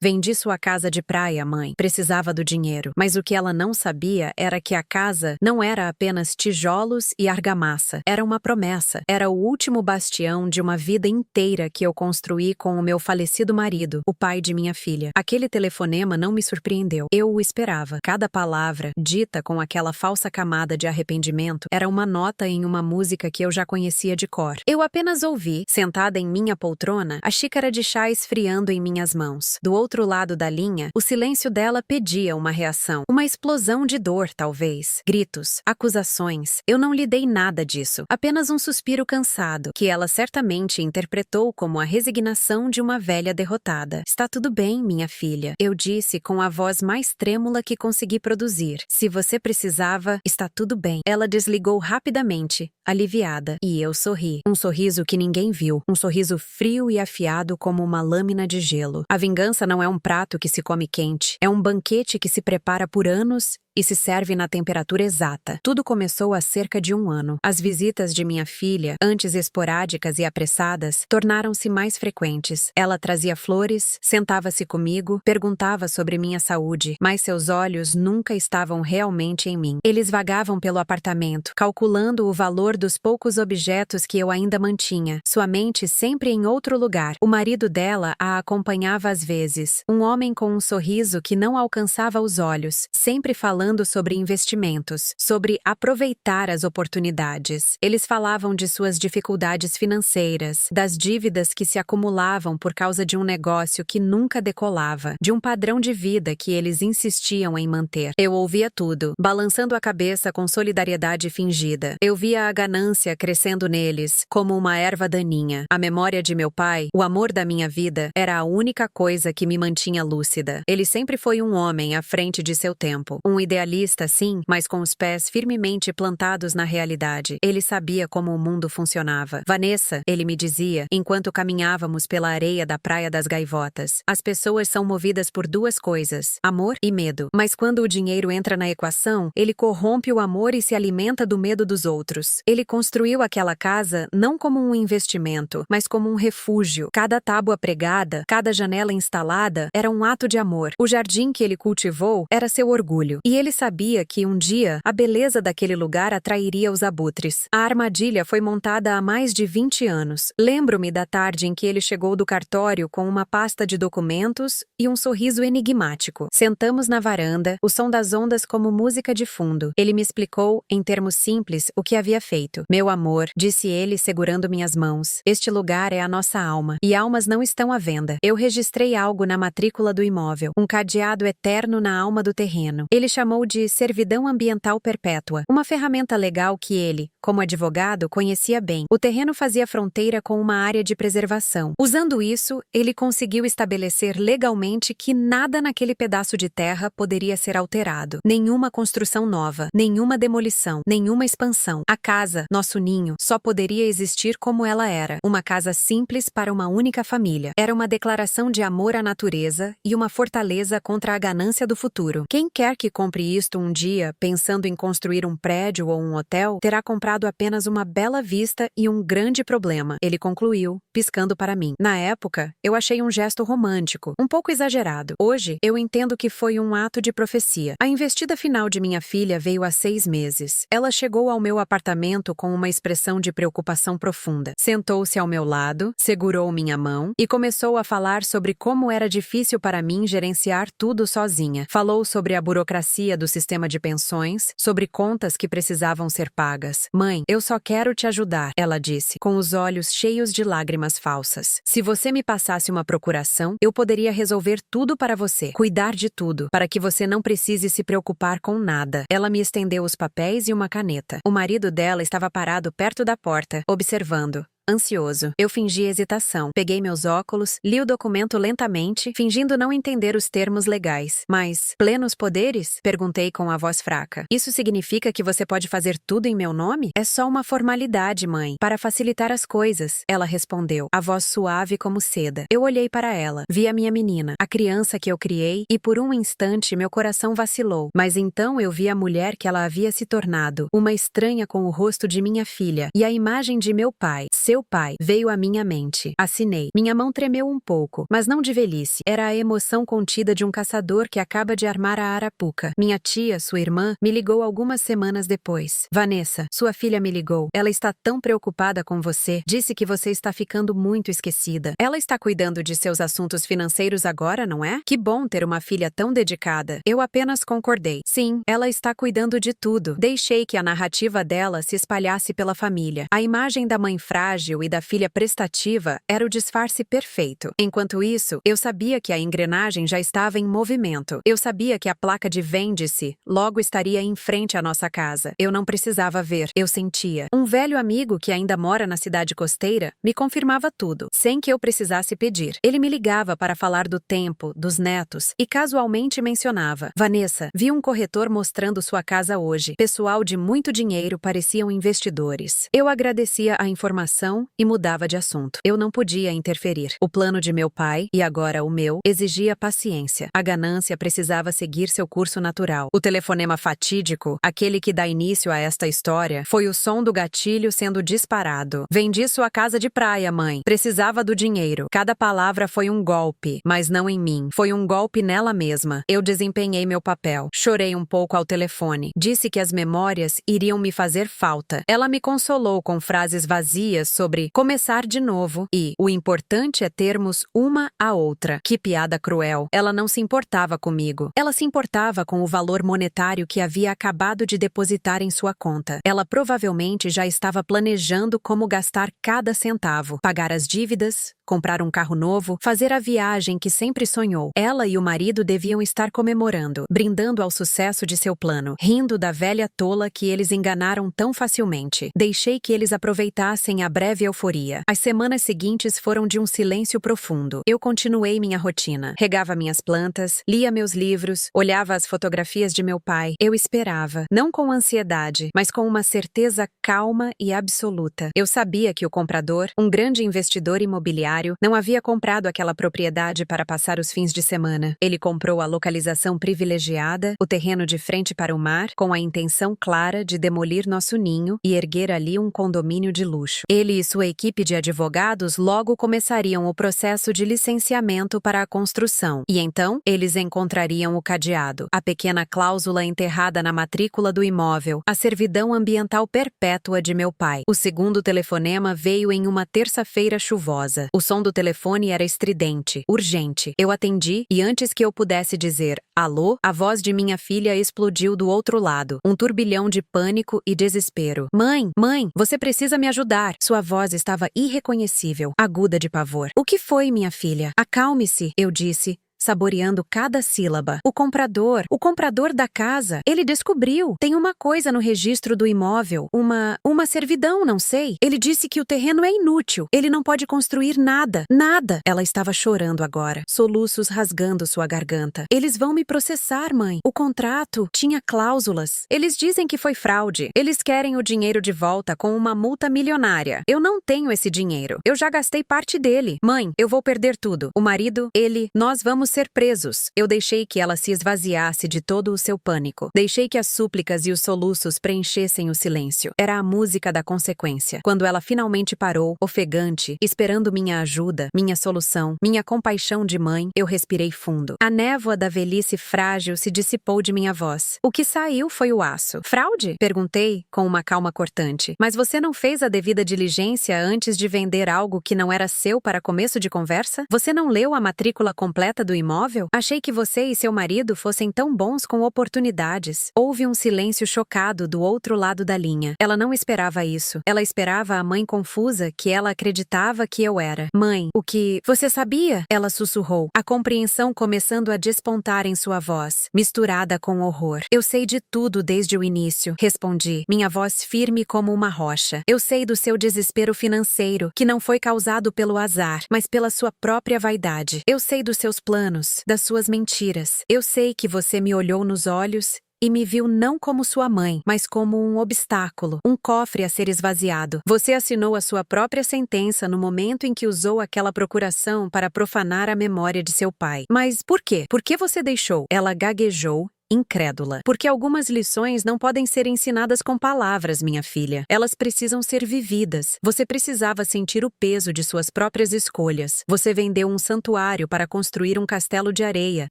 Vendi sua casa de praia, mãe. Precisava do dinheiro. Mas o que ela não sabia era que a casa não era apenas tijolos e argamassa. Era uma promessa. Era o último bastião de uma vida inteira que eu construí com o meu falecido marido, o pai de minha filha. Aquele telefonema não me surpreendeu. Eu o esperava. Cada palavra, dita com aquela falsa camada de arrependimento, era uma nota em uma música que eu já conhecia de cor. Eu apenas ouvi, sentada em minha poltrona, a xícara de chá esfriando em minhas mãos. Do outro lado da linha, o silêncio dela pedia uma reação. Uma explosão de dor, talvez. Gritos, acusações. Eu não lhe dei nada disso. Apenas um suspiro cansado, que ela certamente interpretou como a resignação de uma velha derrotada. Está tudo bem, minha filha. Eu disse com a voz mais trêmula que consegui produzir. Se você precisava, está tudo bem. Ela desligou rapidamente, aliviada, e eu sorri. Um sorriso que ninguém viu. Um sorriso frio e afiado como uma lâmina de gelo. A vingança não é um prato que se come quente. É um banquete que se prepara por anos e se serve na temperatura exata. Tudo começou há cerca de 1 ano. As visitas de minha filha, antes esporádicas e apressadas, tornaram-se mais frequentes. Ela trazia flores, sentava-se comigo, perguntava sobre minha saúde, mas seus olhos nunca estavam realmente em mim. Eles vagavam pelo apartamento, calculando o valor dos poucos objetos que eu ainda mantinha, sua mente sempre em outro lugar. O marido dela a acompanhava às vezes, um homem com um sorriso que não alcançava os olhos, sempre falando sobre investimentos, sobre aproveitar as oportunidades. Eles falavam de suas dificuldades financeiras, das dívidas que se acumulavam por causa de um negócio que nunca decolava, de um padrão de vida que eles insistiam em manter. Eu ouvia tudo, balançando a cabeça com solidariedade fingida. Eu via a ganância crescendo neles, como uma erva daninha. A memória de meu pai, o amor da minha vida, era a única coisa que me mantinha lúcida. Ele sempre foi um homem à frente de seu tempo, um idealista, sim, mas com os pés firmemente plantados na realidade. Ele sabia como o mundo funcionava. Vanessa, ele me dizia, enquanto caminhávamos pela areia da Praia das Gaivotas, as pessoas são movidas por 2 coisas, amor e medo. Mas quando o dinheiro entra na equação, ele corrompe o amor e se alimenta do medo dos outros. Ele construiu aquela casa não como um investimento, mas como um refúgio. Cada tábua pregada, cada janela instalada, era um ato de amor. O jardim que ele cultivou era seu orgulho. E ele sabia que um dia a beleza daquele lugar atrairia os abutres. A armadilha foi montada há mais de 20 anos. Lembro-me da tarde em que ele chegou do cartório com uma pasta de documentos e um sorriso enigmático. Sentamos na varanda, o som das ondas como música de fundo. Ele me explicou, em termos simples, o que havia feito. Meu amor, disse ele segurando minhas mãos, este lugar é a nossa alma, e almas não estão à venda. Eu registrei algo na matrícula do imóvel, um cadeado eterno na alma do terreno. Ele chamou de servidão ambiental perpétua, uma ferramenta legal que ele, como advogado, conhecia bem. O terreno fazia fronteira com uma área de preservação. Usando isso, ele conseguiu estabelecer legalmente que nada naquele pedaço de terra poderia ser alterado. Nenhuma construção nova, nenhuma demolição, nenhuma expansão. A casa, nosso ninho, só poderia existir como ela era, uma casa simples para uma única família. Era uma declaração de amor à natureza e uma fortaleza contra a ganância do futuro. Quem quer que compre isto um dia, pensando em construir um prédio ou um hotel, terá comprado apenas uma bela vista e um grande problema, ele concluiu, piscando para mim. Na época, eu achei um gesto romântico, um pouco exagerado. Hoje, eu entendo que foi um ato de profecia. A investida final de minha filha veio há 6 meses. Ela chegou ao meu apartamento com uma expressão de preocupação profunda. Sentou-se ao meu lado, segurou minha mão e começou a falar sobre como era difícil para mim gerenciar tudo sozinha. Falou sobre a burocracia do sistema de pensões, sobre contas que precisavam ser pagas. Mãe, eu só quero te ajudar, ela disse, com os olhos cheios de lágrimas falsas. Se você me passasse uma procuração, eu poderia resolver tudo para você, cuidar de tudo, para que você não precise se preocupar com nada. Ela me estendeu os papéis e uma caneta. O marido dela estava parado perto da porta, observando. Ansioso. Eu fingi hesitação. Peguei meus óculos, li o documento lentamente, fingindo não entender os termos legais. Mas, plenos poderes? Perguntei com a voz fraca. Isso significa que você pode fazer tudo em meu nome? É só uma formalidade, mãe, para facilitar as coisas, ela respondeu, a voz suave como seda. Eu olhei para ela, vi a minha menina, a criança que eu criei, e por um instante meu coração vacilou. Mas então eu vi a mulher que ela havia se tornado, uma estranha com o rosto de minha filha, e a imagem de meu pai, seu Meu pai veio à minha mente. Assinei. Minha mão tremeu um pouco, mas não de velhice. Era a emoção contida de um caçador que acaba de armar a arapuca. Minha tia, sua irmã, me ligou algumas semanas depois. Vanessa, sua filha me ligou. Ela está tão preocupada com você. Disse que você está ficando muito esquecida. Ela está cuidando de seus assuntos financeiros agora, não é? Que bom ter uma filha tão dedicada. Eu apenas concordei. Sim, ela está cuidando de tudo. Deixei que a narrativa dela se espalhasse pela família. A imagem da mãe frágil e da filha prestativa era o disfarce perfeito. Enquanto isso, eu sabia que a engrenagem já estava em movimento. Eu sabia que a placa de vende-se logo estaria em frente à nossa casa. Eu não precisava ver, eu sentia. Um velho amigo que ainda mora na cidade costeira me confirmava tudo, sem que eu precisasse pedir. Ele me ligava para falar do tempo, dos netos, e casualmente mencionava: Vanessa, vi um corretor mostrando sua casa hoje. Pessoal de muito dinheiro pareciam investidores. Eu agradecia a informação e mudava de assunto. Eu não podia interferir. O plano de meu pai, e agora o meu, exigia paciência. A ganância precisava seguir seu curso natural. O telefonema fatídico, aquele que dá início a esta história, foi o som do gatilho sendo disparado. Vendi sua casa de praia, mãe. Precisava do dinheiro. Cada palavra foi um golpe, mas não em mim. Foi um golpe nela mesma. Eu desempenhei meu papel. Chorei um pouco ao telefone. Disse que as memórias iriam me fazer falta. Ela me consolou com frases vazias sobre começar de novo e o importante é termos uma a outra. Que piada cruel. Ela não se importava comigo. Ela se importava com o valor monetário que havia acabado de depositar em sua conta. Ela provavelmente já estava planejando como gastar cada centavo, pagar as dívidas, comprar um carro novo, fazer a viagem que sempre sonhou. Ela e o marido deviam estar comemorando, brindando ao sucesso de seu plano, rindo da velha tola que eles enganaram tão facilmente. Deixei que eles aproveitassem a breve euforia. As semanas seguintes foram de um silêncio profundo. Eu continuei minha rotina. Regava minhas plantas, lia meus livros, olhava as fotografias de meu pai. Eu esperava, não com ansiedade, mas com uma certeza calma e absoluta. Eu sabia que o comprador, um grande investidor imobiliário, não havia comprado aquela propriedade para passar os fins de semana. Ele comprou a localização privilegiada, o terreno de frente para o mar, com a intenção clara de demolir nosso ninho e erguer ali um condomínio de luxo. Ele e sua equipe de advogados logo começariam o processo de licenciamento para a construção. E então, eles encontrariam o cadeado, a pequena cláusula enterrada na matrícula do imóvel, a servidão ambiental perpétua de meu pai. O segundo telefonema veio em uma terça-feira chuvosa. O som do telefone era estridente, urgente. Eu atendi e antes que eu pudesse dizer alô, a voz de minha filha explodiu do outro lado. Um turbilhão de pânico e desespero. Mãe, mãe, você precisa me ajudar. Sua voz estava irreconhecível, aguda de pavor. O que foi, minha filha? Acalme-se, eu disse, saboreando cada sílaba. O comprador da casa, ele descobriu. Tem uma coisa no registro do imóvel, uma servidão, não sei. Ele disse que o terreno é inútil. Ele não pode construir nada, nada. Ela estava chorando agora, soluços rasgando sua garganta. Eles vão me processar, mãe. O contrato tinha cláusulas. Eles dizem que foi fraude. Eles querem o dinheiro de volta com uma multa milionária. Eu não tenho esse dinheiro. Eu já gastei parte dele. Mãe, eu vou perder tudo. O marido, nós vamos ser presos. Eu deixei que ela se esvaziasse de todo o seu pânico. Deixei que as súplicas e os soluços preenchessem o silêncio. Era a música da consequência. Quando ela finalmente parou, ofegante, esperando minha ajuda, minha solução, minha compaixão de mãe, eu respirei fundo. A névoa da velhice frágil se dissipou de minha voz. O que saiu foi o aço. Fraude? Perguntei, com uma calma cortante. Mas você não fez a devida diligência antes de vender algo que não era seu para começo de conversa? Você não leu a matrícula completa do imóvel? Achei que você e seu marido fossem tão bons com oportunidades. Houve um silêncio chocado do outro lado da linha. Ela não esperava isso. Ela esperava a mãe confusa que ela acreditava que eu era. Mãe, o que... Você sabia? Ela sussurrou, a compreensão começando a despontar em sua voz, misturada com horror. Eu sei de tudo desde o início, respondi, minha voz firme como uma rocha. Eu sei do seu desespero financeiro, que não foi causado pelo azar, mas pela sua própria vaidade. Eu sei dos seus planos, das suas mentiras. Eu sei que você me olhou nos olhos e me viu não como sua mãe, mas como um obstáculo, um cofre a ser esvaziado. Você assinou a sua própria sentença no momento em que usou aquela procuração para profanar a memória de seu pai. Mas por quê? Por que você deixou? Ela gaguejou incrédula. Porque algumas lições não podem ser ensinadas com palavras, minha filha. Elas precisam ser vividas. Você precisava sentir o peso de suas próprias escolhas. Você vendeu um santuário para construir um castelo de areia.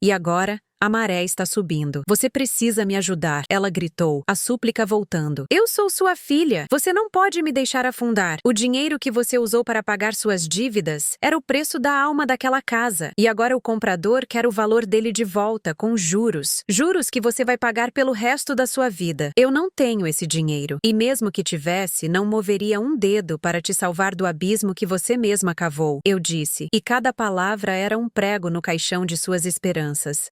E agora, a maré está subindo. Você precisa me ajudar, ela gritou, a súplica voltando. Eu sou sua filha. Você não pode me deixar afundar. O dinheiro que você usou para pagar suas dívidas era o preço da alma daquela casa. E agora o comprador quer o valor dele de volta, com juros. Juros que você vai pagar pelo resto da sua vida. Eu não tenho esse dinheiro. E mesmo que tivesse, não moveria um dedo para te salvar do abismo que você mesma cavou. Eu disse. E cada palavra era um prego no caixão de suas esperanças.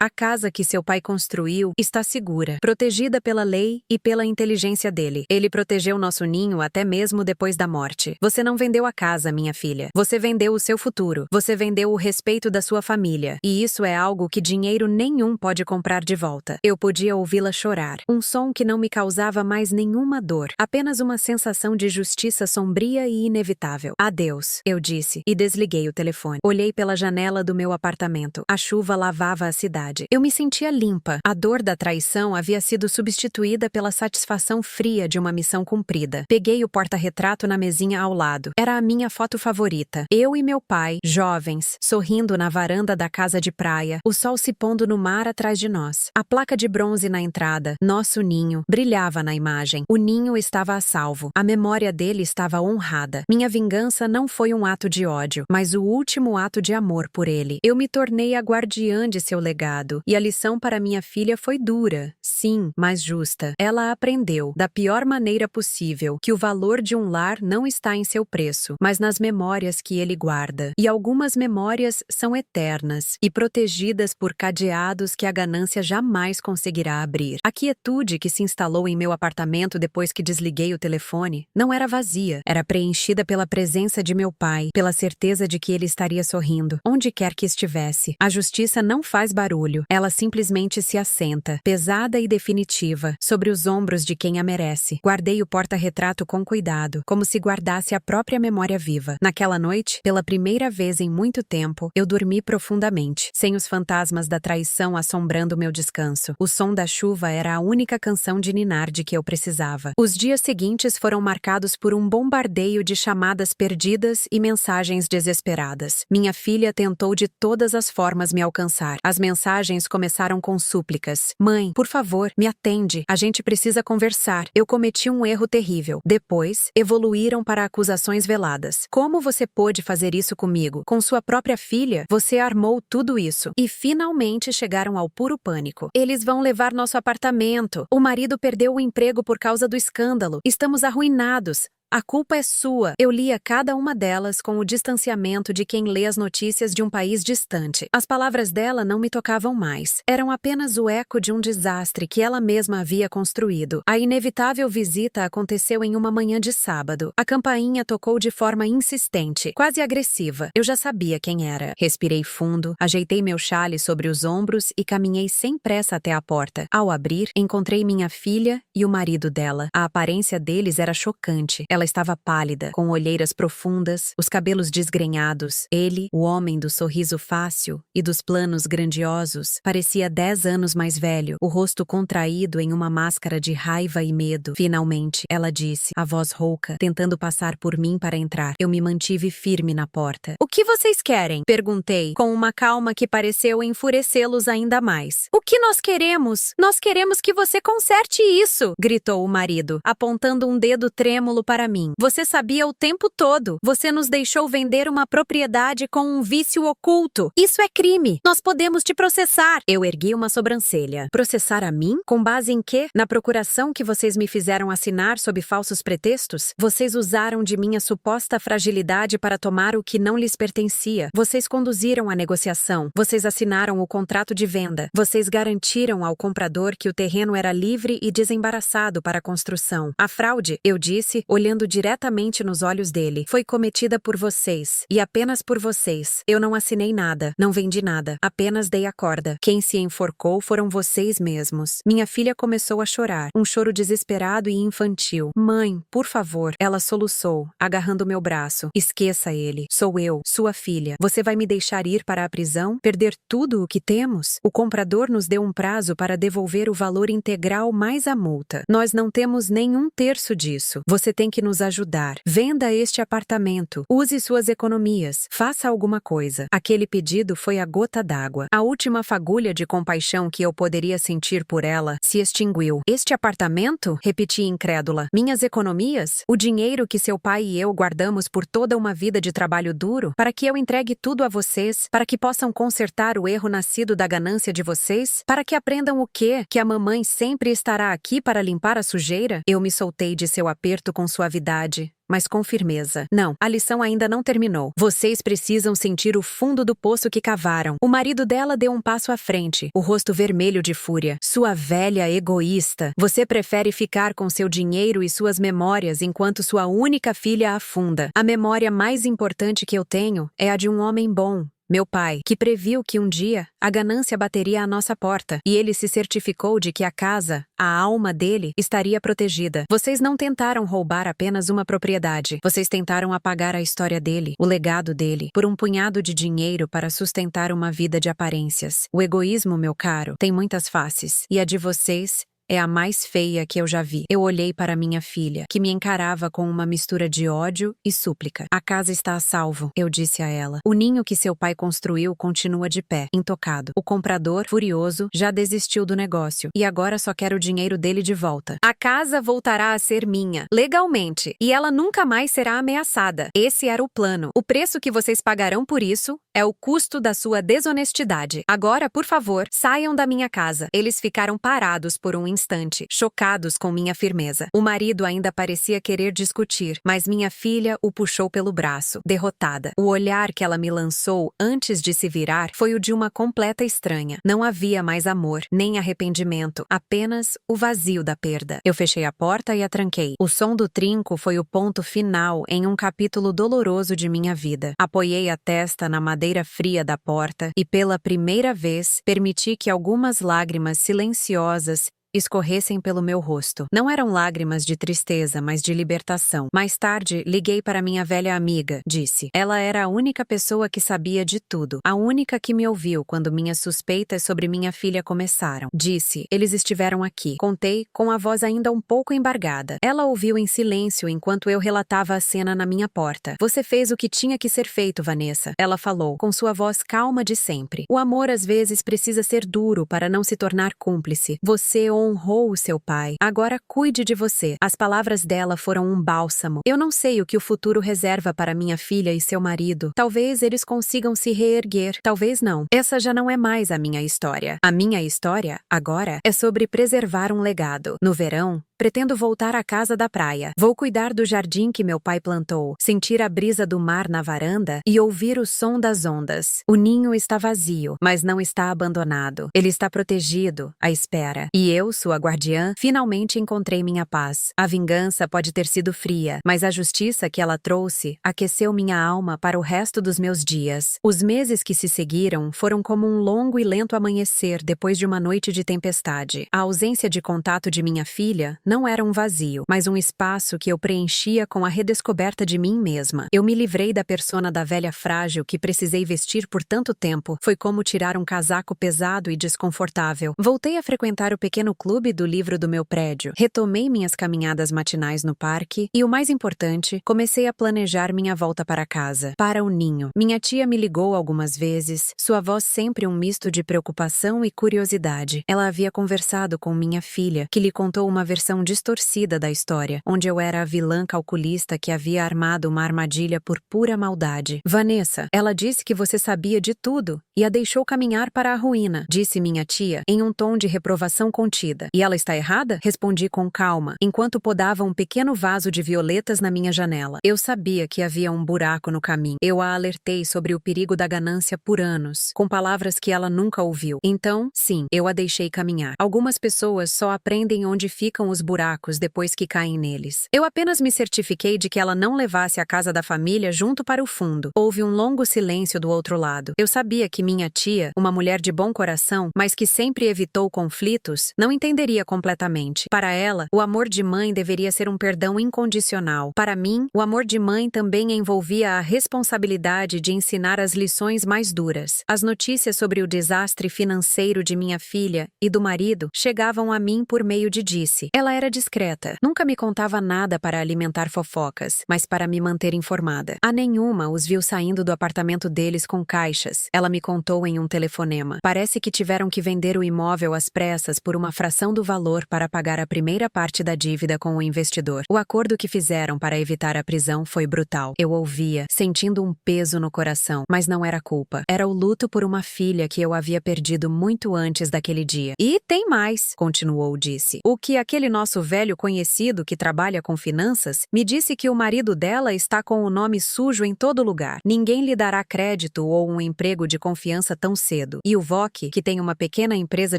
A casa que seu pai construiu está segura, protegida pela lei e pela inteligência dele. Ele protegeu nosso ninho até mesmo depois da morte. Você não vendeu a casa, minha filha. Você vendeu o seu futuro. Você vendeu o respeito da sua família. E isso é algo que dinheiro nenhum pode comprar de volta. Eu podia ouvi-la chorar. Um som que não me causava mais nenhuma dor. Apenas uma sensação de justiça sombria e inevitável. Adeus, eu disse, e desliguei o telefone. Olhei pela janela do meu apartamento. A chuva lavava a cidade. Eu me sentia limpa. A dor da traição havia sido substituída pela satisfação fria de uma missão cumprida. Peguei o porta-retrato na mesinha ao lado. Era a minha foto favorita. Eu e meu pai, jovens, sorrindo na varanda da casa de praia, o sol se pondo no mar atrás de nós. A placa de bronze na entrada, nosso ninho, brilhava na imagem. O ninho estava a salvo. A memória dele estava honrada. Minha vingança não foi um ato de ódio, mas o último ato de amor por ele. Eu me tornei a guardiã de seu legado, e a lição para minha filha foi dura, sim, mas justa. Ela aprendeu, da pior maneira possível, que o valor de um lar não está em seu preço, mas nas memórias que ele guarda. E algumas memórias são eternas e protegidas por cadeados que a ganância jamais conseguirá abrir. A quietude que se instalou em meu apartamento depois que desliguei o telefone não era vazia, era preenchida pela presença de meu pai, pela certeza de que ele estaria sorrindo, onde quer que estivesse. A justiça não faz barulho, ela simplesmente se assenta, pesada e definitiva, sobre os ombros de quem a merece. Guardei o porta-retrato com cuidado, como se guardasse a própria memória viva. Naquela noite, pela primeira vez em muito tempo, eu dormi profundamente, sem os fantasmas da traição assombrando meu descanso. O som da chuva era a única canção de ninar de que eu precisava. Os dias seguintes foram marcados por um bombardeio de chamadas perdidas e mensagens desesperadas. Minha filha tentou de todas as formas me alcançar. As mensagens começaram com súplicas. Mãe, por favor, me atende. A gente precisa conversar. Eu cometi um erro terrível. Depois, evoluíram para acusações veladas. Como você pôde fazer isso comigo? Com sua própria filha? Você armou tudo isso. E finalmente chegaram ao puro pânico. Eles vão levar nosso apartamento. O marido perdeu o emprego por causa do escândalo. Estamos arruinados. A culpa é sua. Eu lia cada uma delas com o distanciamento de quem lê as notícias de um país distante. As palavras dela não me tocavam mais. Eram apenas o eco de um desastre que ela mesma havia construído. A inevitável visita aconteceu em uma manhã de sábado. A campainha tocou de forma insistente, quase agressiva. Eu já sabia quem era. Respirei fundo, ajeitei meu chale sobre os ombros e caminhei sem pressa até a porta. Ao abrir, encontrei minha filha e o marido dela. A aparência deles era chocante. Ela estava pálida, com olheiras profundas, os cabelos desgrenhados. Ele, o homem do sorriso fácil e dos planos grandiosos, parecia 10 anos mais velho, o rosto contraído em uma máscara de raiva e medo. Finalmente, ela disse, a voz rouca, tentando passar por mim para entrar. Eu me mantive firme na porta. O que vocês querem? Perguntei, com uma calma que pareceu enfurecê-los ainda mais. O que nós queremos? Nós queremos que você conserte isso! Gritou o marido, apontando um dedo trêmulo para mim. Você sabia o tempo todo. Você nos deixou vender uma propriedade com um vício oculto. Isso é crime. Nós podemos te processar. Eu ergui uma sobrancelha. Processar a mim? Com base em quê? Na procuração que vocês me fizeram assinar sob falsos pretextos? Vocês usaram de minha suposta fragilidade para tomar o que não lhes pertencia. Vocês conduziram a negociação. Vocês assinaram o contrato de venda. Vocês garantiram ao comprador que o terreno era livre e desembaraçado para a construção. A fraude, eu disse, olhando vendo diretamente nos olhos dele. Foi cometida por vocês. E apenas por vocês. Eu não assinei nada. Não vendi nada. Apenas dei a corda. Quem se enforcou foram vocês mesmos. Minha filha começou a chorar. Um choro desesperado e infantil. Mãe, por favor. Ela soluçou, agarrando meu braço. Esqueça ele. Sou eu, sua filha. Você vai me deixar ir para a prisão? Perder tudo o que temos? O comprador nos deu um prazo para devolver o valor integral mais a multa. Nós não temos nem um terço disso. Você tem que nos ajudar. Venda este apartamento. Use suas economias. Faça alguma coisa. Aquele pedido foi a gota d'água. A última fagulha de compaixão que eu poderia sentir por ela se extinguiu. Este apartamento? Repeti incrédula. Minhas economias? O dinheiro que seu pai e eu guardamos por toda uma vida de trabalho duro? Para que eu entregue tudo a vocês? Para que possam consertar o erro nascido da ganância de vocês? Para que aprendam o quê? Que a mamãe sempre estará aqui para limpar a sujeira? Eu me soltei de seu aperto com suavidade, mas com firmeza. Não, a lição ainda não terminou. Vocês precisam sentir o fundo do poço que cavaram. O marido dela deu um passo à frente, o rosto vermelho de fúria. Sua velha egoísta. Você prefere ficar com seu dinheiro e suas memórias enquanto sua única filha afunda. A memória mais importante que eu tenho é a de um homem bom. Meu pai, que previu que um dia a ganância bateria à nossa porta e ele se certificou de que a casa, a alma dele, estaria protegida. Vocês não tentaram roubar apenas uma propriedade. Vocês tentaram apagar a história dele, o legado dele, por um punhado de dinheiro para sustentar uma vida de aparências. O egoísmo, meu caro, tem muitas faces e a de vocês é a mais feia que eu já vi. Eu olhei para minha filha, que me encarava com uma mistura de ódio e súplica. A casa está a salvo, eu disse a ela. O ninho que seu pai construiu continua de pé, intocado. O comprador, furioso, já desistiu do negócio e agora só quer o dinheiro dele de volta. A casa voltará a ser minha, legalmente, e ela nunca mais será ameaçada. Esse era o plano. O preço que vocês pagarão por isso é o custo da sua desonestidade. Agora, por favor, saiam da minha casa. Eles ficaram parados por um instante, chocados com minha firmeza. O marido ainda parecia querer discutir, mas minha filha o puxou pelo braço, derrotada. O olhar que ela me lançou antes de se virar foi o de uma completa estranha. Não havia mais amor, nem arrependimento, apenas o vazio da perda. Eu fechei a porta e a tranquei. O som do trinco foi o ponto final em um capítulo doloroso de minha vida. Apoiei a testa na madeira fria da porta e, pela primeira vez, permiti que algumas lágrimas silenciosas escorressem pelo meu rosto. Não eram lágrimas de tristeza, mas de libertação. Mais tarde, liguei para minha velha amiga, disse. Ela era a única pessoa que sabia de tudo, a única que me ouviu quando minhas suspeitas sobre minha filha começaram. Disse, eles estiveram aqui. Contei, com a voz ainda um pouco embargada. Ela ouviu em silêncio enquanto eu relatava a cena na minha porta. Você fez o que tinha que ser feito, Vanessa. Ela falou, com sua voz calma de sempre. O amor às vezes precisa ser duro para não se tornar cúmplice. Você honrou o seu pai. Agora cuide de você. As palavras dela foram um bálsamo. Eu não sei o que o futuro reserva para minha filha e seu marido. Talvez eles consigam se reerguer. Talvez não. Essa já não é mais a minha história. A minha história, agora, é sobre preservar um legado. No verão, pretendo voltar à casa da praia. Vou cuidar do jardim que meu pai plantou, sentir a brisa do mar na varanda e ouvir o som das ondas. O ninho está vazio, mas não está abandonado. Ele está protegido, à espera. E eu, sua guardiã, finalmente encontrei minha paz. A vingança pode ter sido fria, mas a justiça que ela trouxe aqueceu minha alma para o resto dos meus dias. Os meses que se seguiram foram como um longo e lento amanhecer depois de uma noite de tempestade. A ausência de contato de minha filha não era um vazio, mas um espaço que eu preenchia com a redescoberta de mim mesma. Eu me livrei da persona da velha frágil que precisei vestir por tanto tempo. Foi como tirar um casaco pesado e desconfortável. Voltei a frequentar o pequeno clube do livro do meu prédio. Retomei minhas caminhadas matinais no parque e, o mais importante, comecei a planejar minha volta para casa, para o ninho. Minha tia me ligou algumas vezes, sua voz sempre um misto de preocupação e curiosidade. Ela havia conversado com minha filha, que lhe contou uma versão distorcida da história, onde eu era a vilã calculista que havia armado uma armadilha por pura maldade. Vanessa, ela disse que você sabia de tudo e a deixou caminhar para a ruína, disse minha tia, em um tom de reprovação contida. E ela está errada? Respondi com calma, enquanto podava um pequeno vaso de violetas na minha janela. Eu sabia que havia um buraco no caminho. Eu a alertei sobre o perigo da ganância por anos, com palavras que ela nunca ouviu. Então, sim, eu a deixei caminhar. Algumas pessoas só aprendem onde ficam os buracos depois que caem neles. Eu apenas me certifiquei de que ela não levasse a casa da família junto para o fundo. Houve um longo silêncio do outro lado. Eu sabia que minha tia, uma mulher de bom coração, mas que sempre evitou conflitos, não entenderia completamente. Para ela, o amor de mãe deveria ser um perdão incondicional. Para mim, o amor de mãe também envolvia a responsabilidade de ensinar as lições mais duras. As notícias sobre o desastre financeiro de minha filha e do marido chegavam a mim por meio de Disse. Ela era discreta, nunca me contava nada para alimentar fofocas, mas para me manter informada. A nenhuma os viu saindo do apartamento deles com caixas. Ela me contou em um telefonema. Parece que tiveram que vender o imóvel às pressas por uma fração do valor para pagar a primeira parte da dívida com o investidor. O acordo que fizeram para evitar a prisão foi brutal. Eu ouvia, sentindo um peso no coração, mas não era culpa. Era o luto por uma filha que eu havia perdido muito antes daquele dia. E tem mais, continuou Disse. O que aquele nosso velho conhecido que trabalha com finanças me disse que o marido dela está com o nome sujo em todo lugar. Ninguém lhe dará crédito ou um emprego de confiança tão cedo. E o Voc, que tem uma pequena empresa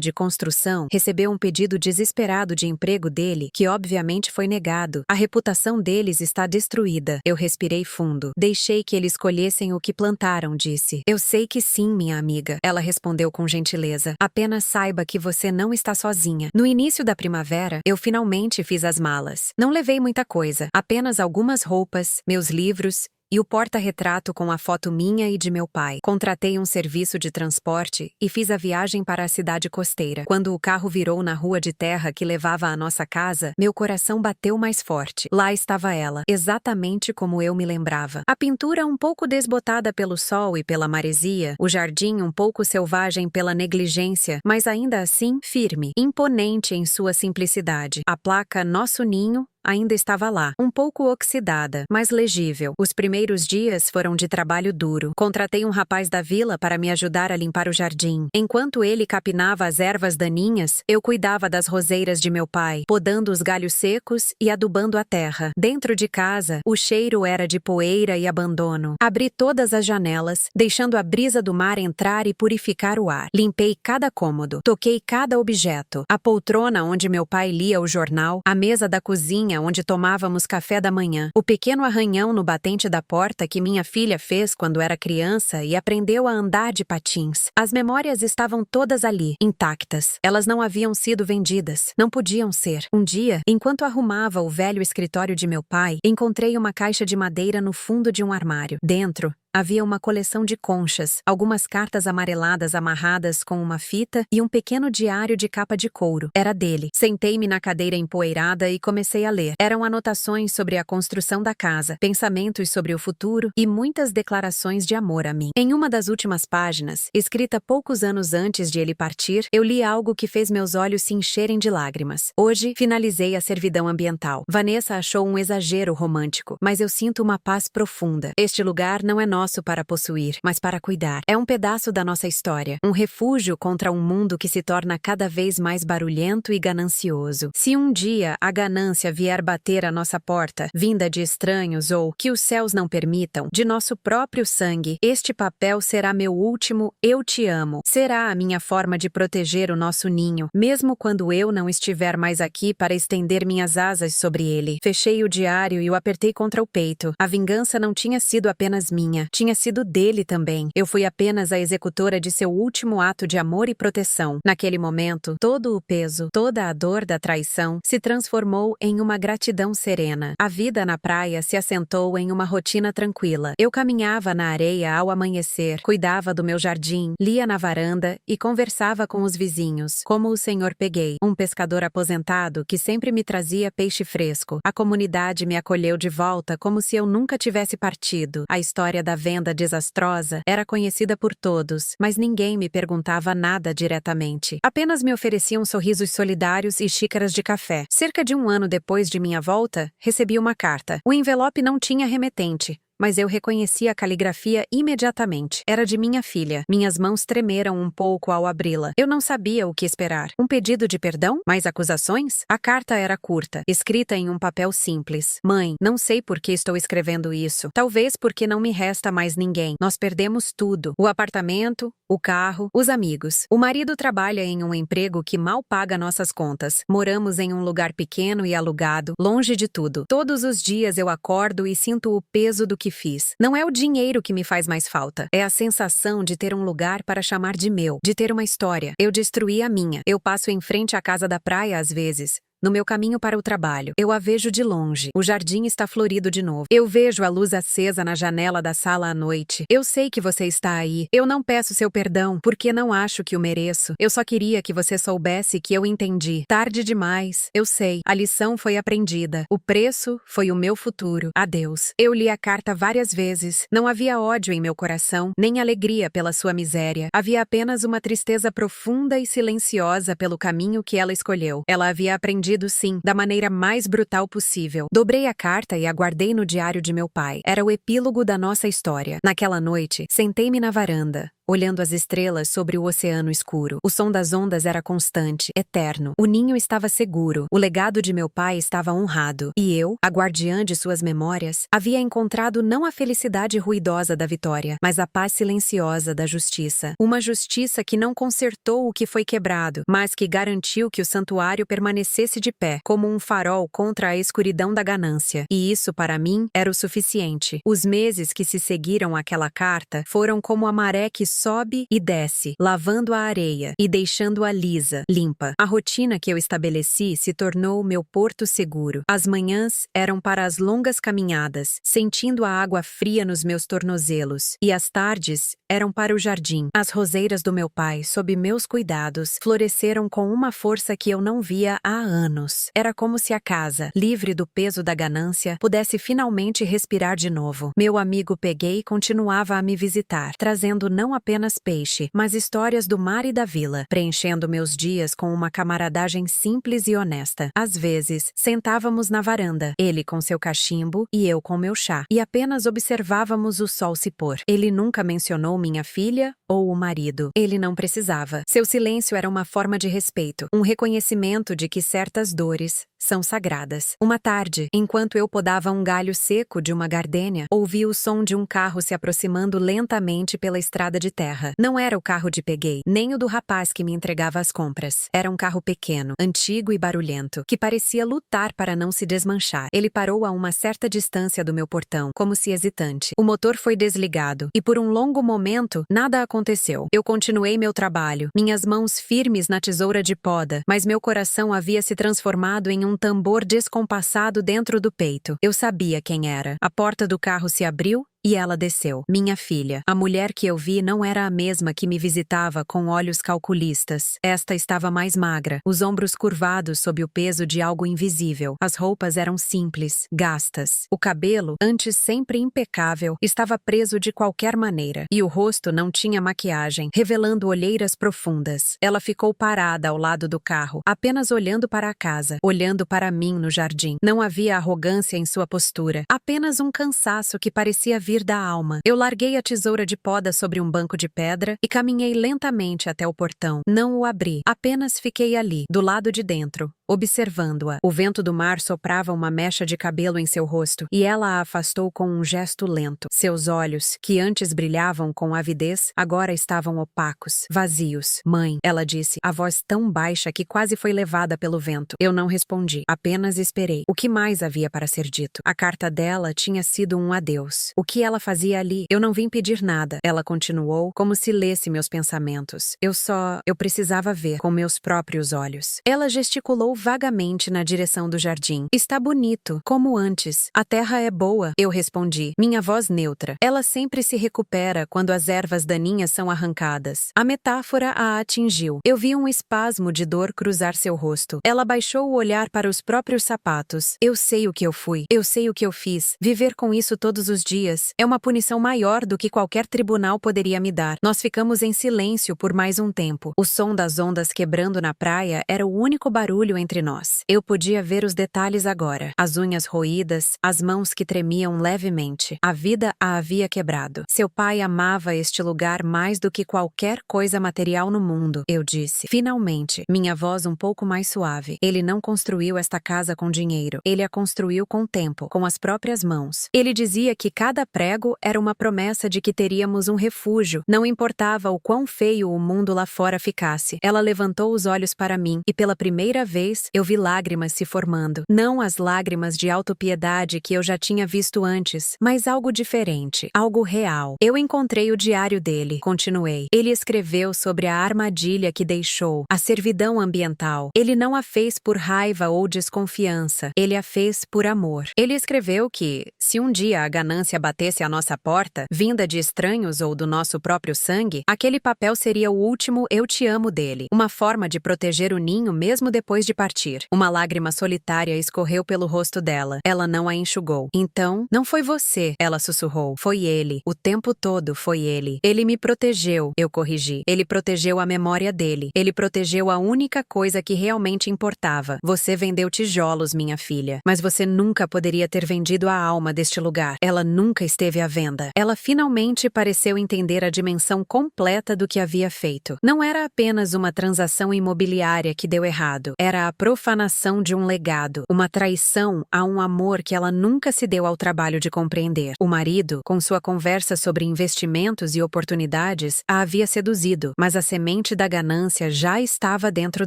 de construção, recebeu um pedido desesperado de emprego dele, que obviamente foi negado. A reputação deles está destruída. Eu respirei fundo. Deixei que eles colhessem o que plantaram, Disse. Eu sei que sim, minha amiga. Ela respondeu com gentileza. Apenas saiba que você não está sozinha. No início da primavera, eu finalmente fiz as malas. Não levei muita coisa, apenas algumas roupas, meus livros e o porta-retrato com a foto minha e de meu pai. Contratei um serviço de transporte e fiz a viagem para a cidade costeira. Quando o carro virou na rua de terra que levava à nossa casa, meu coração bateu mais forte. Lá estava ela, exatamente como eu me lembrava. A pintura um pouco desbotada pelo sol e pela maresia, o jardim um pouco selvagem pela negligência, mas ainda assim firme, imponente em sua simplicidade. A placa Nosso Ninho ainda estava lá, um pouco oxidada, mas legível. Os primeiros dias foram de trabalho duro. Contratei um rapaz da vila para me ajudar a limpar o jardim. Enquanto ele capinava as ervas daninhas, eu cuidava das roseiras de meu pai, podando os galhos secos e adubando a terra. Dentro de casa, o cheiro era de poeira e abandono. Abri todas as janelas, deixando a brisa do mar entrar e purificar o ar. Limpei cada cômodo, toquei cada objeto. A poltrona onde meu pai lia o jornal, a mesa da cozinha onde tomávamos café da manhã, o pequeno arranhão no batente da porta que minha filha fez quando era criança e aprendeu a andar de patins. As memórias estavam todas ali, intactas. Elas não haviam sido vendidas. Não podiam ser. Um dia, enquanto arrumava o velho escritório de meu pai, encontrei uma caixa de madeira no fundo de um armário. Dentro, havia uma coleção de conchas, algumas cartas amareladas amarradas com uma fita e um pequeno diário de capa de couro. Era dele. Sentei-me na cadeira empoeirada e comecei a ler. Eram anotações sobre a construção da casa, pensamentos sobre o futuro e muitas declarações de amor a mim. Em uma das últimas páginas, escrita poucos anos antes de ele partir, eu li algo que fez meus olhos se encherem de lágrimas. Hoje, finalizei a servidão ambiental. Vanessa achou um exagero romântico, mas eu sinto uma paz profunda. Este lugar não é nosso para possuir, mas para cuidar. É um pedaço da nossa história, um refúgio contra um mundo que se torna cada vez mais barulhento e ganancioso. Se um dia a ganância vier bater à nossa porta, vinda de estranhos ou, que os céus não permitam, de nosso próprio sangue, este papel será meu último "eu te amo". Será a minha forma de proteger o nosso ninho, mesmo quando eu não estiver mais aqui para estender minhas asas sobre ele. Fechei o diário e o apertei contra o peito. A vingança não tinha sido apenas minha. Tinha sido dele também. Eu fui apenas a executora de seu último ato de amor e proteção. Naquele momento, todo o peso, toda a dor da traição se transformou em uma gratidão serena. A vida na praia se assentou em uma rotina tranquila. Eu caminhava na areia ao amanhecer, cuidava do meu jardim, lia na varanda e conversava com os vizinhos, como o senhor Peguei, um pescador aposentado que sempre me trazia peixe fresco. A comunidade me acolheu de volta como se eu nunca tivesse partido. A história da venda desastrosa era conhecida por todos, mas ninguém me perguntava nada diretamente. Apenas me ofereciam sorrisos solidários e xícaras de café. Cerca de um ano depois de minha volta, recebi uma carta. O envelope não tinha remetente. mas eu reconheci a caligrafia imediatamente. Era de minha filha. Minhas mãos tremeram um pouco ao abri-la. Eu não sabia o que esperar. Um pedido de perdão? Mais acusações? A carta era curta, escrita em um papel simples. Mãe, não sei por que estou escrevendo isso. Talvez porque não me resta mais ninguém. Nós perdemos tudo. O apartamento, o carro, os amigos. O marido trabalha em um emprego que mal paga nossas contas. Moramos em um lugar pequeno e alugado, longe de tudo. Todos os dias eu acordo e sinto o peso do que fiz. Não é o dinheiro que me faz mais falta. É a sensação de ter um lugar para chamar de meu, de ter uma história. Eu destruí a minha. Eu passo em frente à casa da praia às vezes. No meu caminho para o trabalho, eu a vejo de longe. O jardim está florido de novo. Eu vejo a luz acesa na janela da sala à noite. Eu sei que você está aí. Eu não peço seu perdão, porque não acho que o mereço. Eu só queria que você soubesse que eu entendi. Tarde demais. Eu sei. A lição foi aprendida. O preço foi o meu futuro. Adeus. Eu li a carta várias vezes. Não havia ódio em meu coração, nem alegria pela sua miséria. Havia apenas uma tristeza profunda e silenciosa pelo caminho que ela escolheu. Ela havia aprendido sim, da maneira mais brutal possível. Dobrei a carta e a guardei no diário de meu pai. Era o epílogo da nossa história. Naquela noite, sentei-me na varanda, olhando as estrelas sobre o oceano escuro. O som das ondas era constante, eterno. O ninho estava seguro. O legado de meu pai estava honrado. E eu, a guardiã de suas memórias, havia encontrado não a felicidade ruidosa da vitória, mas a paz silenciosa da justiça. Uma justiça que não consertou o que foi quebrado, mas que garantiu que o santuário permanecesse de pé, como um farol contra a escuridão da ganância. E isso, para mim, era o suficiente. Os meses que se seguiram àquela carta foram como a maré que sobe e desce, lavando a areia e deixando-a lisa, limpa. A rotina que eu estabeleci se tornou meu porto seguro. As manhãs eram para as longas caminhadas, sentindo a água fria nos meus tornozelos, e as tardes eram para o jardim. As roseiras do meu pai, sob meus cuidados, floresceram com uma força que eu não via há anos. Era como se a casa, livre do peso da ganância, pudesse finalmente respirar de novo. Meu amigo Peguei continuava a me visitar, trazendo não apenas peixe, mas histórias do mar e da vila, preenchendo meus dias com uma camaradagem simples e honesta. Às vezes, sentávamos na varanda, ele com seu cachimbo e eu com meu chá, e apenas observávamos o sol se pôr. Ele nunca mencionou minha filha ou o marido. Ele não precisava. Seu silêncio era uma forma de respeito, um reconhecimento de que certas dores são sagradas. Uma tarde, enquanto eu podava um galho seco de uma gardênia, ouvi o som de um carro se aproximando lentamente pela estrada de terra. Não era o carro de Peguei, nem o do rapaz que me entregava as compras. Era um carro pequeno, antigo e barulhento, que parecia lutar para não se desmanchar. Ele parou a uma certa distância do meu portão, como se hesitante. O motor foi desligado, e por um longo momento, nada aconteceu. Eu continuei meu trabalho, minhas mãos firmes na tesoura de poda, mas meu coração havia se transformado em um tambor descompassado dentro do peito. Eu sabia quem era. A porta do carro se abriu e ela desceu. Minha filha. A mulher que eu vi não era a mesma que me visitava com olhos calculistas. Esta estava mais magra, os ombros curvados sob o peso de algo invisível. As roupas eram simples, gastas. O cabelo, antes sempre impecável, estava preso de qualquer maneira. E o rosto não tinha maquiagem, revelando olheiras profundas. Ela ficou parada ao lado do carro, apenas olhando para a casa, olhando para mim no jardim. Não havia arrogância em sua postura, apenas um cansaço que parecia vir da alma. Eu larguei a tesoura de poda sobre um banco de pedra e caminhei lentamente até o portão. Não o abri, apenas fiquei ali, do lado de dentro, observando-a. O vento do mar soprava uma mecha de cabelo em seu rosto, e ela a afastou com um gesto lento. Seus olhos, que antes brilhavam com avidez, agora estavam opacos, vazios. Mãe, ela disse, a voz tão baixa que quase foi levada pelo vento. Eu não respondi, apenas esperei. O que mais havia para ser dito? A carta dela tinha sido um adeus. O que ela fazia ali? Eu não vim pedir nada. Ela continuou, como se lesse meus pensamentos. Eu precisava ver com meus próprios olhos. Ela gesticulou vagamente na direção do jardim. Está bonito, como antes. A terra é boa, eu respondi, minha voz neutra. Ela sempre se recupera quando as ervas daninhas são arrancadas. A metáfora a atingiu. Eu vi um espasmo de dor cruzar seu rosto. Ela baixou o olhar para os próprios sapatos. Eu sei o que eu fui. Eu sei o que eu fiz. Viver com isso todos os dias. É uma punição maior do que qualquer tribunal poderia me dar. Nós ficamos em silêncio por mais um tempo. O som das ondas quebrando na praia era o único barulho entre nós. Eu podia ver os detalhes agora. As unhas roídas, as mãos que tremiam levemente. A vida a havia quebrado. Seu pai amava este lugar mais do que qualquer coisa material no mundo, eu disse. Finalmente, minha voz um pouco mais suave. Ele não construiu esta casa com dinheiro. Ele a construiu com tempo, com as próprias mãos. Ele dizia que cada prego era uma promessa de que teríamos um refúgio. Não importava o quão feio o mundo lá fora ficasse. Ela levantou os olhos para mim e pela primeira vez eu vi lágrimas se formando. Não as lágrimas de autopiedade que eu já tinha visto antes, mas algo diferente, algo real. Eu encontrei o diário dele, continuei. Ele escreveu sobre a armadilha que deixou, a servidão ambiental. Ele não a fez por raiva ou desconfiança. Ele a fez por amor. Ele escreveu que, se um dia a ganância batesse à nossa porta, vinda de estranhos ou do nosso próprio sangue, aquele papel seria o último "eu te amo" dele. Uma forma de proteger o ninho mesmo depois de partir. Uma lágrima solitária escorreu pelo rosto dela. Ela não a enxugou. Então, não foi você, ela sussurrou. Foi ele. O tempo todo foi ele. Ele me protegeu, eu corrigi. Ele protegeu a memória dele. Ele protegeu a única coisa que realmente importava. Você vendeu tijolos, minha filha. Mas você nunca poderia ter vendido a alma deste lugar. Ela nunca esteve à venda. Ela finalmente pareceu entender a dimensão completa do que havia feito. Não era apenas uma transação imobiliária que deu errado. Era a profanação de um legado. Uma traição a um amor que ela nunca se deu ao trabalho de compreender. O marido, com sua conversa sobre investimentos e oportunidades, a havia seduzido, mas a semente da ganância já estava dentro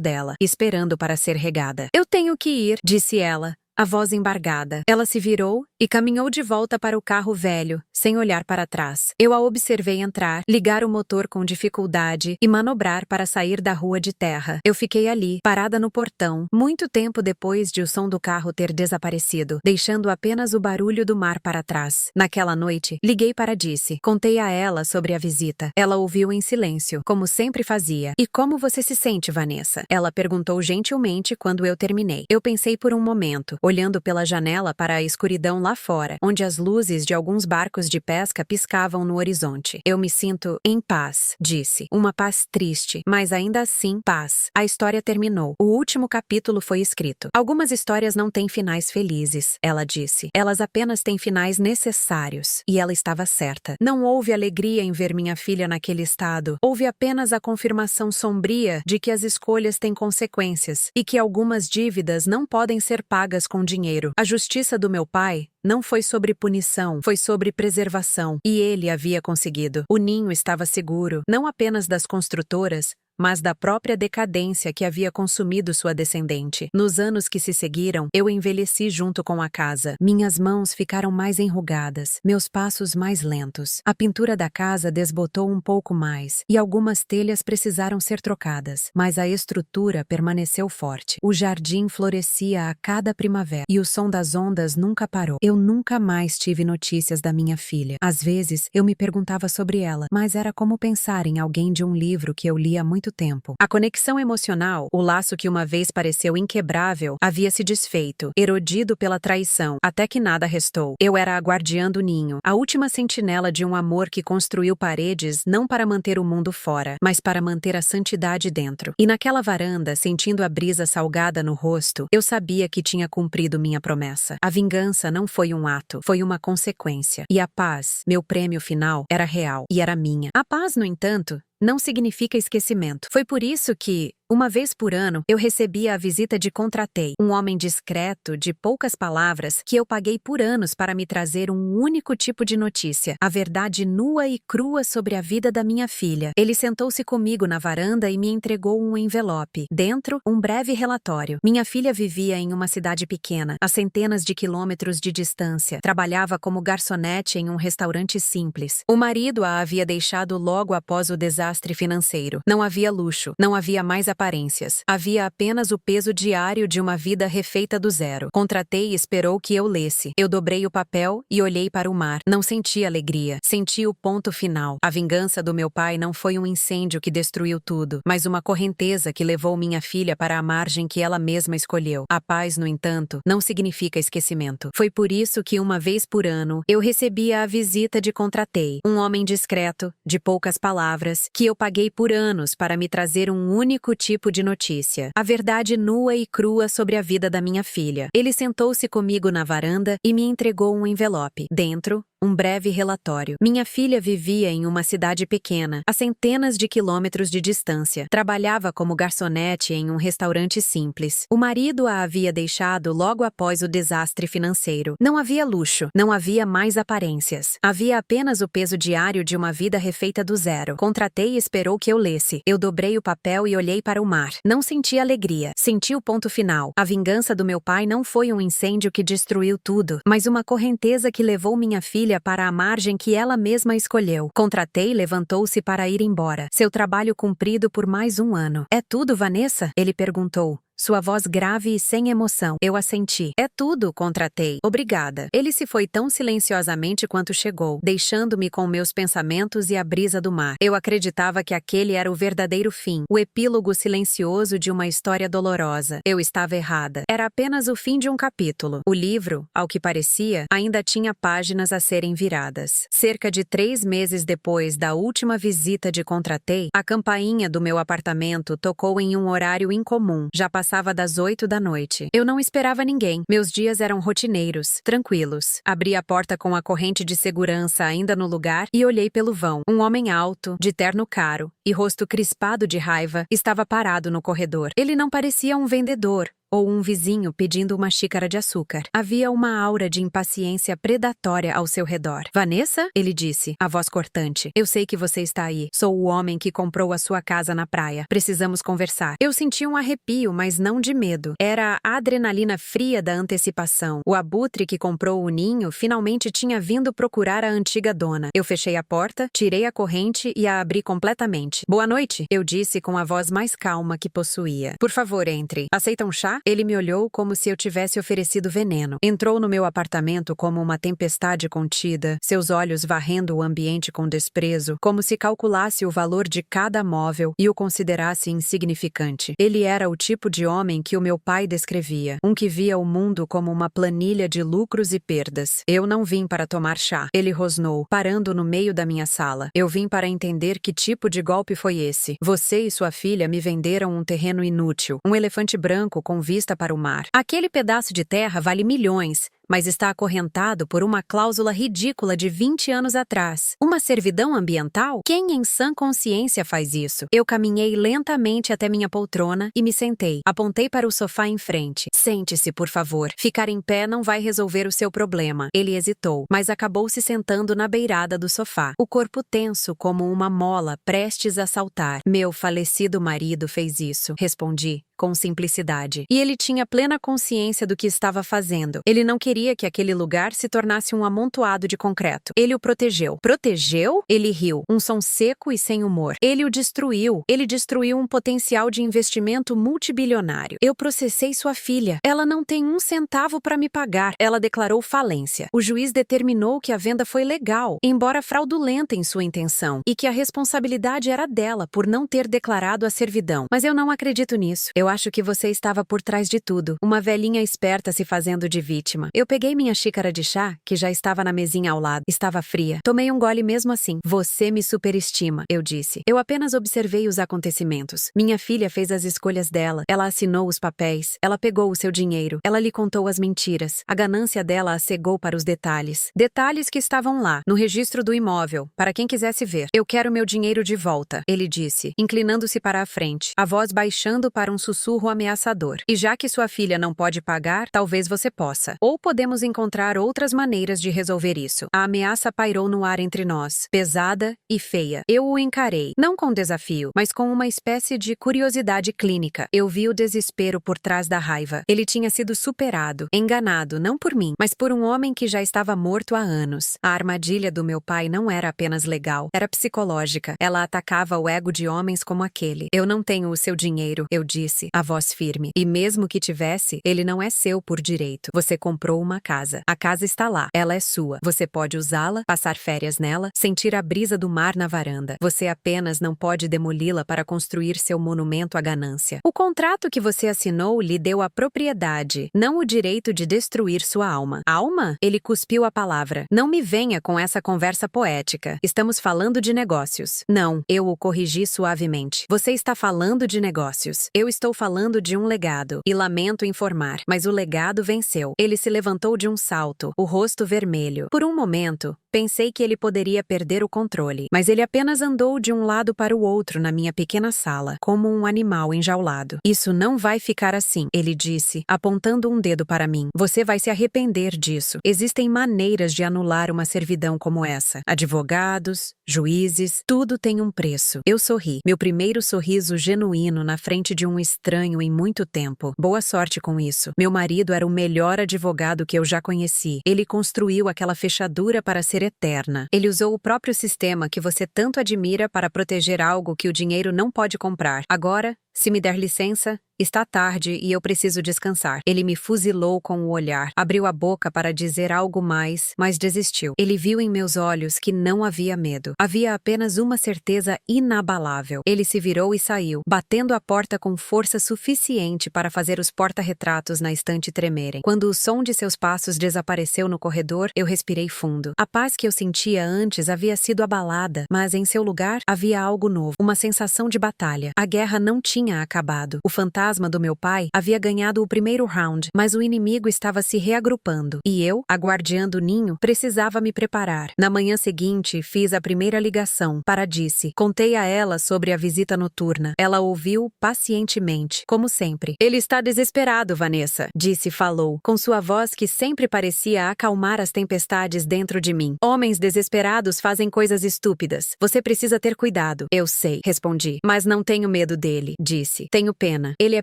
dela, esperando para ser regada. Eu tenho que ir, disse ela, a voz embargada. Ela se virou e caminhou de volta para o carro velho, sem olhar para trás. Eu a observei entrar, ligar o motor com dificuldade e manobrar para sair da rua de terra. Eu fiquei ali, parada no portão, muito tempo depois de o som do carro ter desaparecido, deixando apenas o barulho do mar para trás. Naquela noite, liguei para Disse. Contei a ela sobre a visita. Ela ouviu em silêncio, como sempre fazia. E como você se sente, Vanessa? Ela perguntou gentilmente quando eu terminei. Eu pensei por um momento, olhando pela janela para a escuridão lá fora, onde as luzes de alguns barcos de pesca piscavam no horizonte. Eu me sinto em paz, disse. Uma paz triste, mas ainda assim, paz. A história terminou. O último capítulo foi escrito. Algumas histórias não têm finais felizes, ela disse. Elas apenas têm finais necessários. E ela estava certa. Não houve alegria em ver minha filha naquele estado. Houve apenas a confirmação sombria de que as escolhas têm consequências e que algumas dívidas não podem ser pagas com dinheiro. A justiça do meu pai não foi sobre punição, foi sobre preservação. E ele havia conseguido. O ninho estava seguro, não apenas das construtoras, mas da própria decadência que havia consumido sua descendente. Nos anos que se seguiram, eu envelheci junto com a casa. Minhas mãos ficaram mais enrugadas, meus passos mais lentos. A pintura da casa desbotou um pouco mais, e algumas telhas precisaram ser trocadas, mas a estrutura permaneceu forte. O jardim florescia a cada primavera, e o som das ondas nunca parou. Eu nunca mais tive notícias da minha filha. Às vezes, eu me perguntava sobre ela, mas era como pensar em alguém de um livro que eu li há muito tempo. A conexão emocional, o laço que uma vez pareceu inquebrável, havia se desfeito, erodido pela traição, até que nada restou. Eu era a guardiã do ninho, a última sentinela de um amor que construiu paredes não para manter o mundo fora, mas para manter a santidade dentro. E naquela varanda, sentindo a brisa salgada no rosto, eu sabia que tinha cumprido minha promessa. A vingança não foi um ato, foi uma consequência. E a paz, meu prêmio final, era real e era minha. A paz, no entanto, não significa esquecimento. Foi por isso que, uma vez por ano, eu recebia a visita de Contratei, um homem discreto, de poucas palavras, que eu paguei por anos para me trazer um único tipo de notícia, a verdade nua e crua sobre a vida da minha filha. Ele sentou-se comigo na varanda e me entregou um envelope. Dentro, um breve relatório. Minha filha vivia em uma cidade pequena, a centenas de quilômetros de distância. Trabalhava como garçonete em um restaurante simples. O marido a havia deixado logo após o desastre financeiro. Não havia luxo, não havia mais apartamento aparências. Havia apenas o peso diário de uma vida refeita do zero. Contratei e esperou que eu lesse. Eu dobrei o papel e olhei para o mar. Não senti alegria. Senti o ponto final. A vingança do meu pai não foi um incêndio que destruiu tudo, mas uma correnteza que levou minha filha para a margem que ela mesma escolheu. A paz, no entanto, não significa esquecimento. Foi por isso que uma vez por ano eu recebia a visita de Contratei, um homem discreto, de poucas palavras, que eu paguei por anos para me trazer um único tipo de notícia: a verdade nua e crua sobre a vida da minha filha. Ele sentou-se comigo na varanda e me entregou um envelope. Dentro, um breve relatório. Minha filha vivia em uma cidade pequena, a centenas de quilômetros de distância. Trabalhava como garçonete em um restaurante simples. O marido a havia deixado logo após o desastre financeiro. Não havia luxo, não havia mais aparências. Havia apenas o peso diário de uma vida refeita do zero. Contratei e esperou que eu lesse. Eu dobrei o papel e olhei para o mar. Não senti alegria. Senti o ponto final. A vingança do meu pai não foi um incêndio que destruiu tudo, mas uma correnteza que levou minha filha para a margem que ela mesma escolheu. Contratei e levantou-se para ir embora. Seu trabalho cumprido por mais um ano. É tudo, Vanessa? Ele perguntou. Sua voz grave e sem emoção. Eu assenti. É tudo, Contratei. Obrigada. Ele se foi tão silenciosamente quanto chegou, deixando-me com meus pensamentos e a brisa do mar. Eu acreditava que aquele era o verdadeiro fim, o epílogo silencioso de uma história dolorosa. Eu estava errada. Era apenas o fim de um capítulo. O livro, ao que parecia, ainda tinha páginas a serem viradas. Cerca de 3 meses depois da última visita de Contratei, a campainha do meu apartamento tocou em um horário incomum. Já passava das 8 da noite. Eu não esperava ninguém. Meus dias eram rotineiros, tranquilos. Abri a porta com a corrente de segurança ainda no lugar e olhei pelo vão. Um homem alto, de terno caro e rosto crispado de raiva, estava parado no corredor. Ele não parecia um vendedor ou um vizinho pedindo uma xícara de açúcar. Havia uma aura de impaciência predatória ao seu redor. Vanessa? Ele disse, a voz cortante. Eu sei que você está aí. Sou o homem que comprou a sua casa na praia. Precisamos conversar. Eu senti um arrepio, mas não de medo. Era a adrenalina fria da antecipação. O abutre que comprou o ninho finalmente tinha vindo procurar a antiga dona. Eu fechei a porta, tirei a corrente e a abri completamente. Boa noite, eu disse com a voz mais calma que possuía. Por favor, entre. Aceita um chá? Ele me olhou como se eu tivesse oferecido veneno. Entrou no meu apartamento como uma tempestade contida, seus olhos varrendo o ambiente com desprezo, como se calculasse o valor de cada móvel e o considerasse insignificante. Ele era o tipo de homem que o meu pai descrevia, um que via o mundo como uma planilha de lucros e perdas. Eu não vim para tomar chá. Ele rosnou, parando no meio da minha sala. Eu vim para entender que tipo de golpe foi esse. Você e sua filha me venderam um terreno inútil, um elefante branco com vista para o mar. Aquele pedaço de terra vale milhões, mas está acorrentado por uma cláusula ridícula de 20 anos atrás. Uma servidão ambiental? Quem em sã consciência faz isso? Eu caminhei lentamente até minha poltrona e me sentei. Apontei para o sofá em frente. Sente-se, por favor. Ficar em pé não vai resolver o seu problema. Ele hesitou, mas acabou se sentando na beirada do sofá, o corpo tenso como uma mola prestes a saltar. Meu falecido marido fez isso, respondi com simplicidade. E ele tinha plena consciência do que estava fazendo. Ele não queria que aquele lugar se tornasse um amontoado de concreto. Ele o protegeu. Protegeu? Ele riu, um som seco e sem humor. Ele o destruiu. Ele destruiu um potencial de investimento multibilionário. Eu processei sua filha. Ela não tem um centavo para me pagar. Ela declarou falência. O juiz determinou que a venda foi legal, embora fraudulenta em sua intenção, e que a responsabilidade era dela por não ter declarado a servidão. Mas eu não acredito nisso. Eu acho que você estava por trás de tudo, uma velhinha esperta se fazendo de vítima. Eu peguei minha xícara de chá, que já estava na mesinha ao lado. Estava fria. Tomei um gole mesmo assim. Você me superestima, eu disse. Eu apenas observei os acontecimentos. Minha filha fez as escolhas dela. Ela assinou os papéis. Ela pegou o seu dinheiro. Ela lhe contou as mentiras. A ganância dela a cegou para os detalhes. Detalhes que estavam lá, no registro do imóvel, para quem quisesse ver. Eu quero meu dinheiro de volta, ele disse, inclinando-se para a frente, a voz baixando para um sussurro sussurro ameaçador. E já que sua filha não pode pagar, talvez você possa. Ou podemos encontrar outras maneiras de resolver isso. A ameaça pairou no ar entre nós, pesada e feia. Eu o encarei, não com desafio, mas com uma espécie de curiosidade clínica. Eu vi o desespero por trás da raiva. Ele tinha sido superado, enganado, não por mim, mas por um homem que já estava morto há anos. A armadilha do meu pai não era apenas legal, era psicológica. Ela atacava o ego de homens como aquele. Eu não tenho o seu dinheiro, eu disse, a voz firme. E mesmo que tivesse, ele não é seu por direito. Você comprou uma casa. A casa está lá. Ela é sua. Você pode usá-la, passar férias nela, sentir a brisa do mar na varanda. Você apenas não pode demoli-la para construir seu monumento à ganância. O contrato que você assinou lhe deu a propriedade, não o direito de destruir sua alma. Alma? Ele cuspiu a palavra. Não me venha com essa conversa poética. Estamos falando de negócios. Não, eu o corrigi suavemente. Você está falando de negócios. Eu estou falando de um legado. E lamento informar, mas o legado venceu. Ele se levantou de um salto, o rosto vermelho. Por um momento, pensei que ele poderia perder o controle, mas ele apenas andou de um lado para o outro na minha pequena sala, como um animal enjaulado. Isso não vai ficar assim, ele disse, apontando um dedo para mim. Você vai se arrepender disso. Existem maneiras de anular uma servidão como essa. Advogados, juízes, tudo tem um preço. Eu sorri, meu primeiro sorriso genuíno na frente de um estranho em muito tempo. Boa sorte com isso. Meu marido era o melhor advogado que eu já conheci. Ele construiu aquela fechadura para ser eterna. Ele usou o próprio sistema que você tanto admira para proteger algo que o dinheiro não pode comprar. Agora, se me der licença, está tarde e eu preciso descansar. Ele me fuzilou com o olhar, abriu a boca para dizer algo mais, mas desistiu. Ele viu em meus olhos que não havia medo. Havia apenas uma certeza inabalável. Ele se virou e saiu, batendo a porta com força suficiente para fazer os porta-retratos na estante tremerem. Quando o som de seus passos desapareceu no corredor, eu respirei fundo. A paz que eu sentia antes havia sido abalada, mas em seu lugar havia algo novo, uma sensação de batalha. A guerra não tinha acabado. O fantasma do meu pai havia ganhado o primeiro round, mas o inimigo estava se reagrupando. E eu, a guardiã do ninho, precisava me preparar. Na manhã seguinte, fiz a primeira ligação para Disse. Contei a ela sobre a visita noturna. Ela ouviu pacientemente, como sempre. Ele está desesperado, Vanessa, Disse falou, com sua voz que sempre parecia acalmar as tempestades dentro de mim. Homens desesperados fazem coisas estúpidas. Você precisa ter cuidado. Eu sei, respondi, mas não tenho medo dele. Disse. Tenho pena. Ele é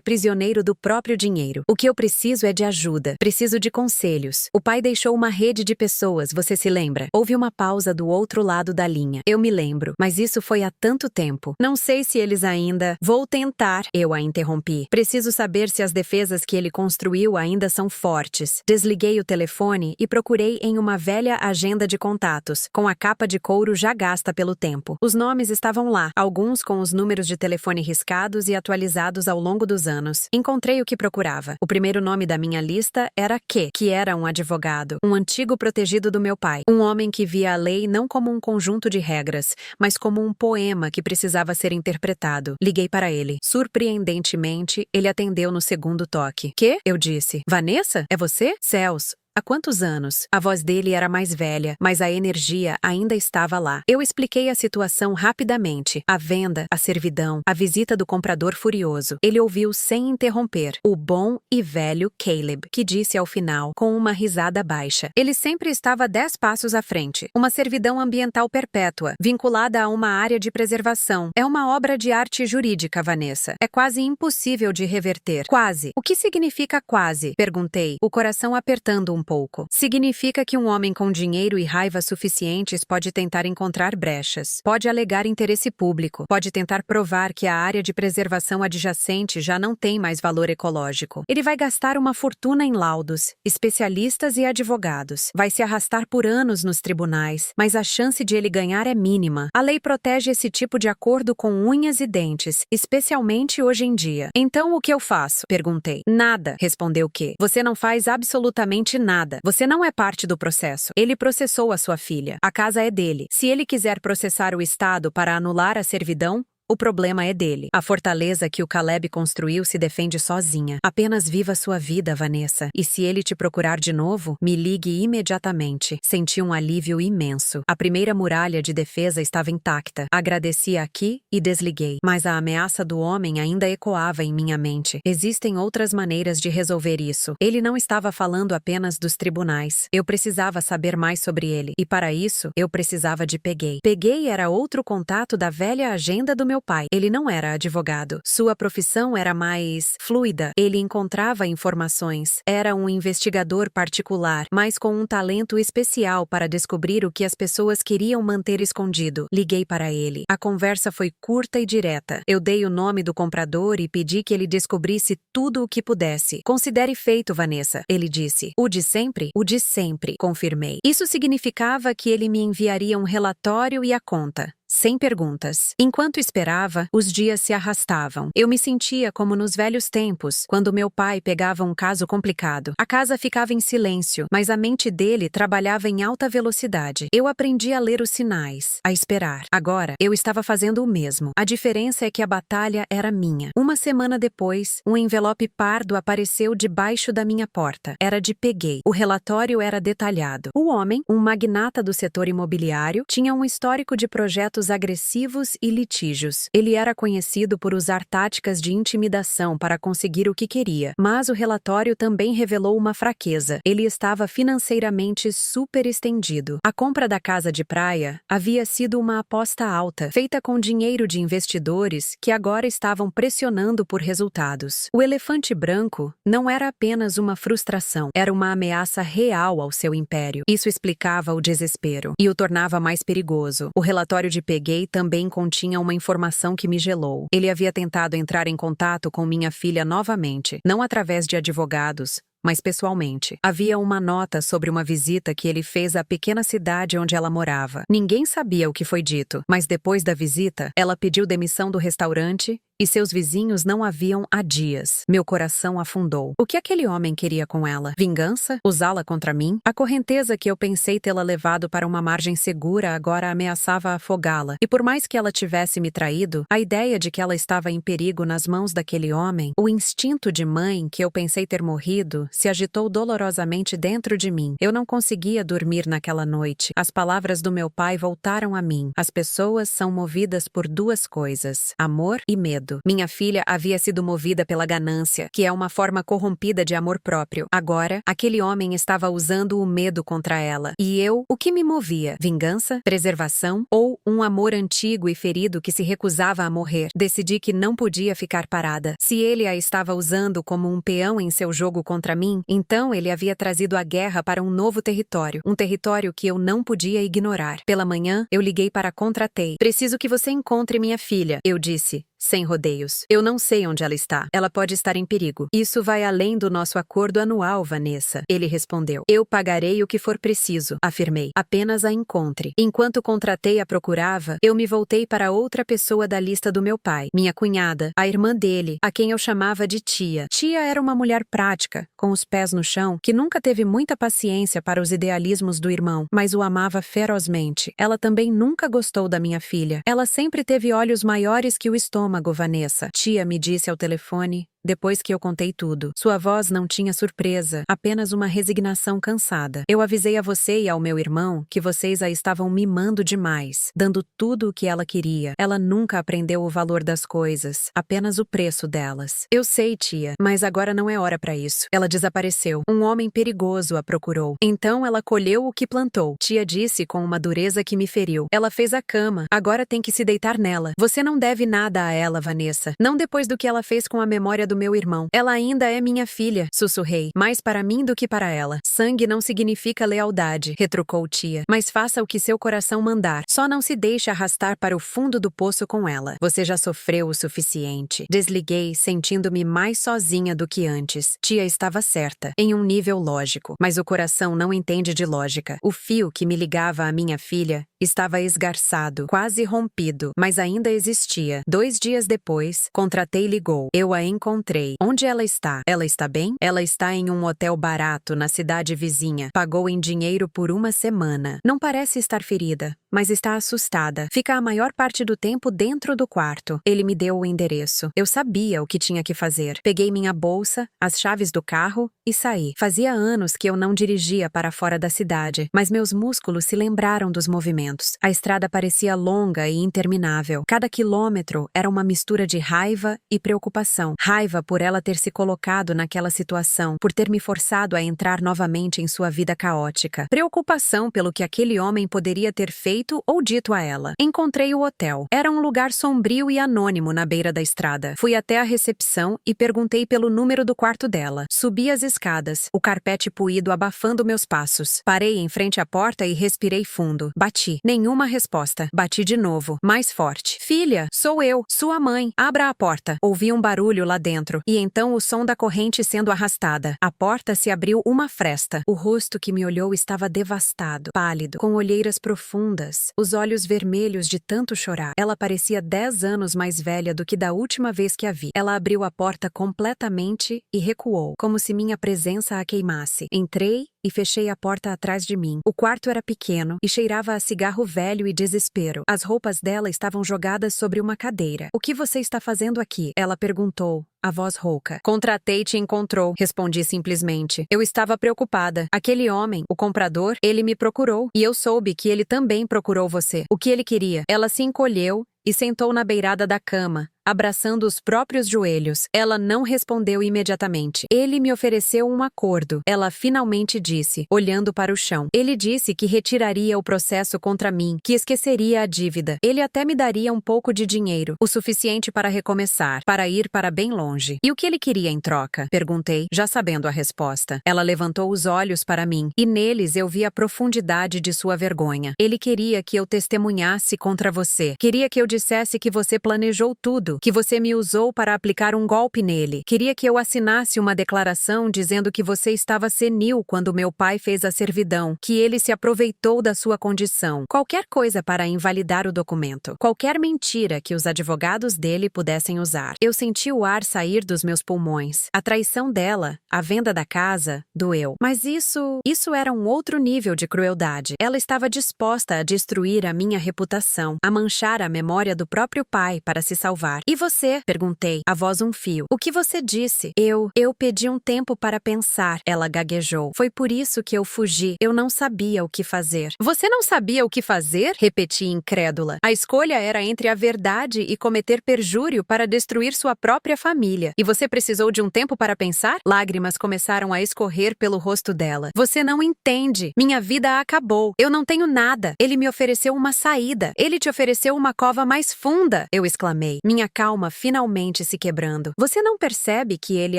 prisioneiro do próprio dinheiro. O que eu preciso é de ajuda. Preciso de conselhos. O pai deixou uma rede de pessoas, você se lembra? Houve uma pausa do outro lado da linha. Eu me lembro, mas isso foi há tanto tempo. Não sei se eles ainda... Vou tentar. Eu a interrompi. Preciso saber se as defesas que ele construiu ainda são fortes. Desliguei o telefone e procurei em uma velha agenda de contatos, com a capa de couro já gasta pelo tempo. Os nomes estavam lá, alguns com os números de telefone riscados e atualizados ao longo dos anos. Encontrei o que procurava. O primeiro nome da minha lista era Q, que era um advogado, um antigo protegido do meu pai, um homem que via a lei não como um conjunto de regras, mas como um poema que precisava ser interpretado. Liguei para ele. Surpreendentemente, ele atendeu no segundo toque. Quê? Eu disse. Vanessa? É você? Céus. Há quantos anos? A voz dele era mais velha, mas a energia ainda estava lá. Eu expliquei a situação rapidamente. A venda, a servidão, a visita do comprador furioso. Ele ouviu sem interromper. O bom e velho Caleb, que disse ao final, com uma risada baixa. Ele sempre estava 10 passos à frente. Uma servidão ambiental perpétua, vinculada a uma área de preservação. É uma obra de arte jurídica, Vanessa. É quase impossível de reverter. Quase. O que significa quase? Perguntei, o coração apertando um pouco. Significa que um homem com dinheiro e raiva suficientes pode tentar encontrar brechas. Pode alegar interesse público. Pode tentar provar que a área de preservação adjacente já não tem mais valor ecológico. Ele vai gastar uma fortuna em laudos, especialistas e advogados. Vai se arrastar por anos nos tribunais, mas a chance de ele ganhar é mínima. A lei protege esse tipo de acordo com unhas e dentes, especialmente hoje em dia. Então o que eu faço? Perguntei. Nada, respondeu Q. Você não faz absolutamente nada. Você não é parte do processo. Ele processou a sua filha. A casa é dele. Se ele quiser processar o Estado para anular a servidão, O problema é dele. A fortaleza que o Caleb construiu se defende sozinha. Apenas viva sua vida, Vanessa. E se ele te procurar de novo, me ligue imediatamente. Senti um alívio imenso. A primeira muralha de defesa estava intacta. Agradeci aqui e desliguei. Mas a ameaça do homem ainda ecoava em minha mente. Existem outras maneiras de resolver isso. Ele não estava falando apenas dos tribunais. Eu precisava saber mais sobre ele. E para isso, eu precisava de Peguei. Peguei era outro contato da velha agenda do meu pai. Ele não era advogado. Sua profissão era mais fluida. Ele encontrava informações. Era um investigador particular, mas com um talento especial para descobrir o que as pessoas queriam manter escondido. Liguei para ele. A conversa foi curta e direta. Eu dei o nome do comprador e pedi que ele descobrisse tudo o que pudesse. Considere feito, Vanessa, ele disse. O de sempre? O de sempre, confirmei. Isso significava que ele me enviaria um relatório e a conta. Sem perguntas. Enquanto esperava, os dias se arrastavam. Eu me sentia como nos velhos tempos, quando meu pai pegava um caso complicado. A casa ficava em silêncio, mas a mente dele trabalhava em alta velocidade. Eu aprendi a ler os sinais, a esperar. Agora, eu estava fazendo o mesmo. A diferença é que a batalha era minha. Uma semana depois, um envelope pardo apareceu debaixo da minha porta. Era de Peguei. O relatório era detalhado. O homem, um magnata do setor imobiliário, tinha um histórico de projetos agressivos e litígios. Ele era conhecido por usar táticas de intimidação para conseguir o que queria, mas o relatório também revelou uma fraqueza. Ele estava financeiramente super estendido. A compra da casa de praia havia sido uma aposta alta, feita com dinheiro de investidores que agora estavam pressionando por resultados. O elefante branco não era apenas uma frustração, era uma ameaça real ao seu império. Isso explicava o desespero e o tornava mais perigoso. O relatório de Peguei também continha uma informação que me gelou. Ele havia tentado entrar em contato com minha filha novamente, não através de advogados, mas pessoalmente. Havia uma nota sobre uma visita que ele fez à pequena cidade onde ela morava. Ninguém sabia o que foi dito, mas depois da visita, ela pediu demissão do restaurante e seus vizinhos não a viam há dias. Meu coração afundou. O que aquele homem queria com ela? Vingança? Usá-la contra mim? A correnteza que eu pensei tê-la levado para uma margem segura agora ameaçava afogá-la. E por mais que ela tivesse me traído, a ideia de que ela estava em perigo nas mãos daquele homem, o instinto de mãe que eu pensei ter morrido, se agitou dolorosamente dentro de mim. Eu não conseguia dormir naquela noite. As palavras do meu pai voltaram a mim. As pessoas são movidas por duas coisas: amor e medo. Minha filha havia sido movida pela ganância, que é uma forma corrompida de amor próprio. Agora, aquele homem estava usando o medo contra ela. E eu, o que me movia? Vingança? Preservação? Ou um amor antigo e ferido que se recusava a morrer? Decidi que não podia ficar parada. Se ele a estava usando como um peão em seu jogo contra mim, então ele havia trazido a guerra para um novo território. Um território que eu não podia ignorar. Pela manhã, eu liguei para a Contratei. Preciso que você encontre minha filha, eu disse. Sem rodeios. Eu não sei onde ela está. Ela pode estar em perigo. Isso vai além do nosso acordo anual, Vanessa. Ele respondeu. Eu pagarei o que for preciso, afirmei. Apenas a encontre. Enquanto Contratei a procurava, eu me voltei para outra pessoa da lista do meu pai. Minha cunhada, a irmã dele, a quem eu chamava de tia. Tia era uma mulher prática, com os pés no chão, que nunca teve muita paciência para os idealismos do irmão, mas o amava ferozmente. Ela também nunca gostou da minha filha. Ela sempre teve olhos maiores que o estômago, Vanessa. Tia me disse ao telefone, depois que eu contei tudo. Sua voz não tinha surpresa, apenas uma resignação cansada. Eu avisei a você e ao meu irmão que vocês a estavam mimando demais, dando tudo o que ela queria. Ela nunca aprendeu o valor das coisas, apenas o preço delas. Eu sei, tia, mas agora não é hora para isso. Ela desapareceu. Um homem perigoso a procurou. Então ela colheu o que plantou. Tia disse com uma dureza que me feriu. Ela fez a cama, agora tem que se deitar nela. Você não deve nada a ela, Vanessa. Não depois do que ela fez com a memória do meu irmão. Ela ainda é minha filha, sussurrei. Mais para mim do que para ela. Sangue não significa lealdade, retrucou tia. Mas faça o que seu coração mandar. Só não se deixe arrastar para o fundo do poço com ela. Você já sofreu o suficiente. Desliguei, sentindo-me mais sozinha do que antes. Tia estava certa, em um nível lógico. Mas o coração não entende de lógica. O fio que me ligava à minha filha Estava esgarçado, quase rompido, mas ainda existia. 2 dias depois, contratei ligou. Eu a encontrei. Onde ela está? Ela está bem? Ela está em um hotel barato na cidade vizinha. Pagou em dinheiro por 1 semana. Não parece estar ferida, mas está assustada. Fica a maior parte do tempo dentro do quarto. Ele me deu o endereço. Eu sabia o que tinha que fazer. Peguei minha bolsa, as chaves do carro e saí. Fazia anos que eu não dirigia para fora da cidade, mas meus músculos se lembraram dos movimentos. A estrada parecia longa e interminável. Cada quilômetro era uma mistura de raiva e preocupação. Raiva por ela ter se colocado naquela situação, por ter me forçado a entrar novamente em sua vida caótica. Preocupação pelo que aquele homem poderia ter feito ou dito a ela. Encontrei o hotel. Era um lugar sombrio e anônimo na beira da estrada. Fui até a recepção e perguntei pelo número do quarto dela. Subi as escadas, o carpete poído abafando meus passos. Parei em frente à porta e respirei fundo. Bati. Nenhuma resposta. Bati de novo, mais forte. Filha, sou eu, sua mãe. Abra a porta. Ouvi um barulho lá dentro, e então o som da corrente sendo arrastada. A porta se abriu uma fresta. O rosto que me olhou estava devastado, pálido, com olheiras profundas, os olhos vermelhos de tanto chorar. Ela parecia 10 anos mais velha do que da última vez que a vi. Ela abriu a porta completamente e recuou, como se minha presença a queimasse. Entrei e fechei a porta atrás de mim. O quarto era pequeno e cheirava a cigarro velho e desespero. As roupas dela estavam jogadas sobre uma cadeira. "O que você está fazendo aqui?" ela perguntou, a voz rouca. "Contratei e te encontrou", respondi simplesmente. Eu estava preocupada. Aquele homem, o comprador, ele me procurou e eu soube que ele também procurou você. O que ele queria? Ela se encolheu e sentou na beirada da cama, abraçando os próprios joelhos. Ela não respondeu imediatamente. "Ele me ofereceu um acordo", ela finalmente disse, olhando para o chão. "Ele disse que retiraria o processo contra mim, que esqueceria a dívida. Ele até me daria um pouco de dinheiro, o suficiente para recomeçar, para ir para bem longe." "E o que ele queria em troca?" perguntei, já sabendo a resposta. Ela levantou os olhos para mim, e neles eu vi a profundidade de sua vergonha. "Ele queria que eu testemunhasse contra você. Queria que eu dissesse que você planejou tudo, que você me usou para aplicar um golpe nele. Queria que eu assinasse uma declaração dizendo que você estava senil quando meu pai fez a servidão, que ele se aproveitou da sua condição. Qualquer coisa para invalidar o documento. Qualquer mentira que os advogados dele pudessem usar." Eu senti o ar sair dos meus pulmões. A traição dela, a venda da casa, doeu. Mas isso era um outro nível de crueldade. Ela estava disposta a destruir a minha reputação, a manchar a memória do próprio pai para se salvar. "E você?" perguntei, a voz um fio. "O que você disse?" Eu pedi um tempo para pensar", ela gaguejou. "Foi por isso que eu fugi. Eu não sabia o que fazer." "Você não sabia o que fazer?" repeti incrédula. "A escolha era entre a verdade e cometer perjúrio para destruir sua própria família. E você precisou de um tempo para pensar?" Lágrimas começaram a escorrer pelo rosto dela. "Você não entende. Minha vida acabou. Eu não tenho nada. Ele me ofereceu uma saída. Ele te ofereceu uma cova mais funda", eu exclamei, minha calma finalmente se quebrando. "Você não percebe que ele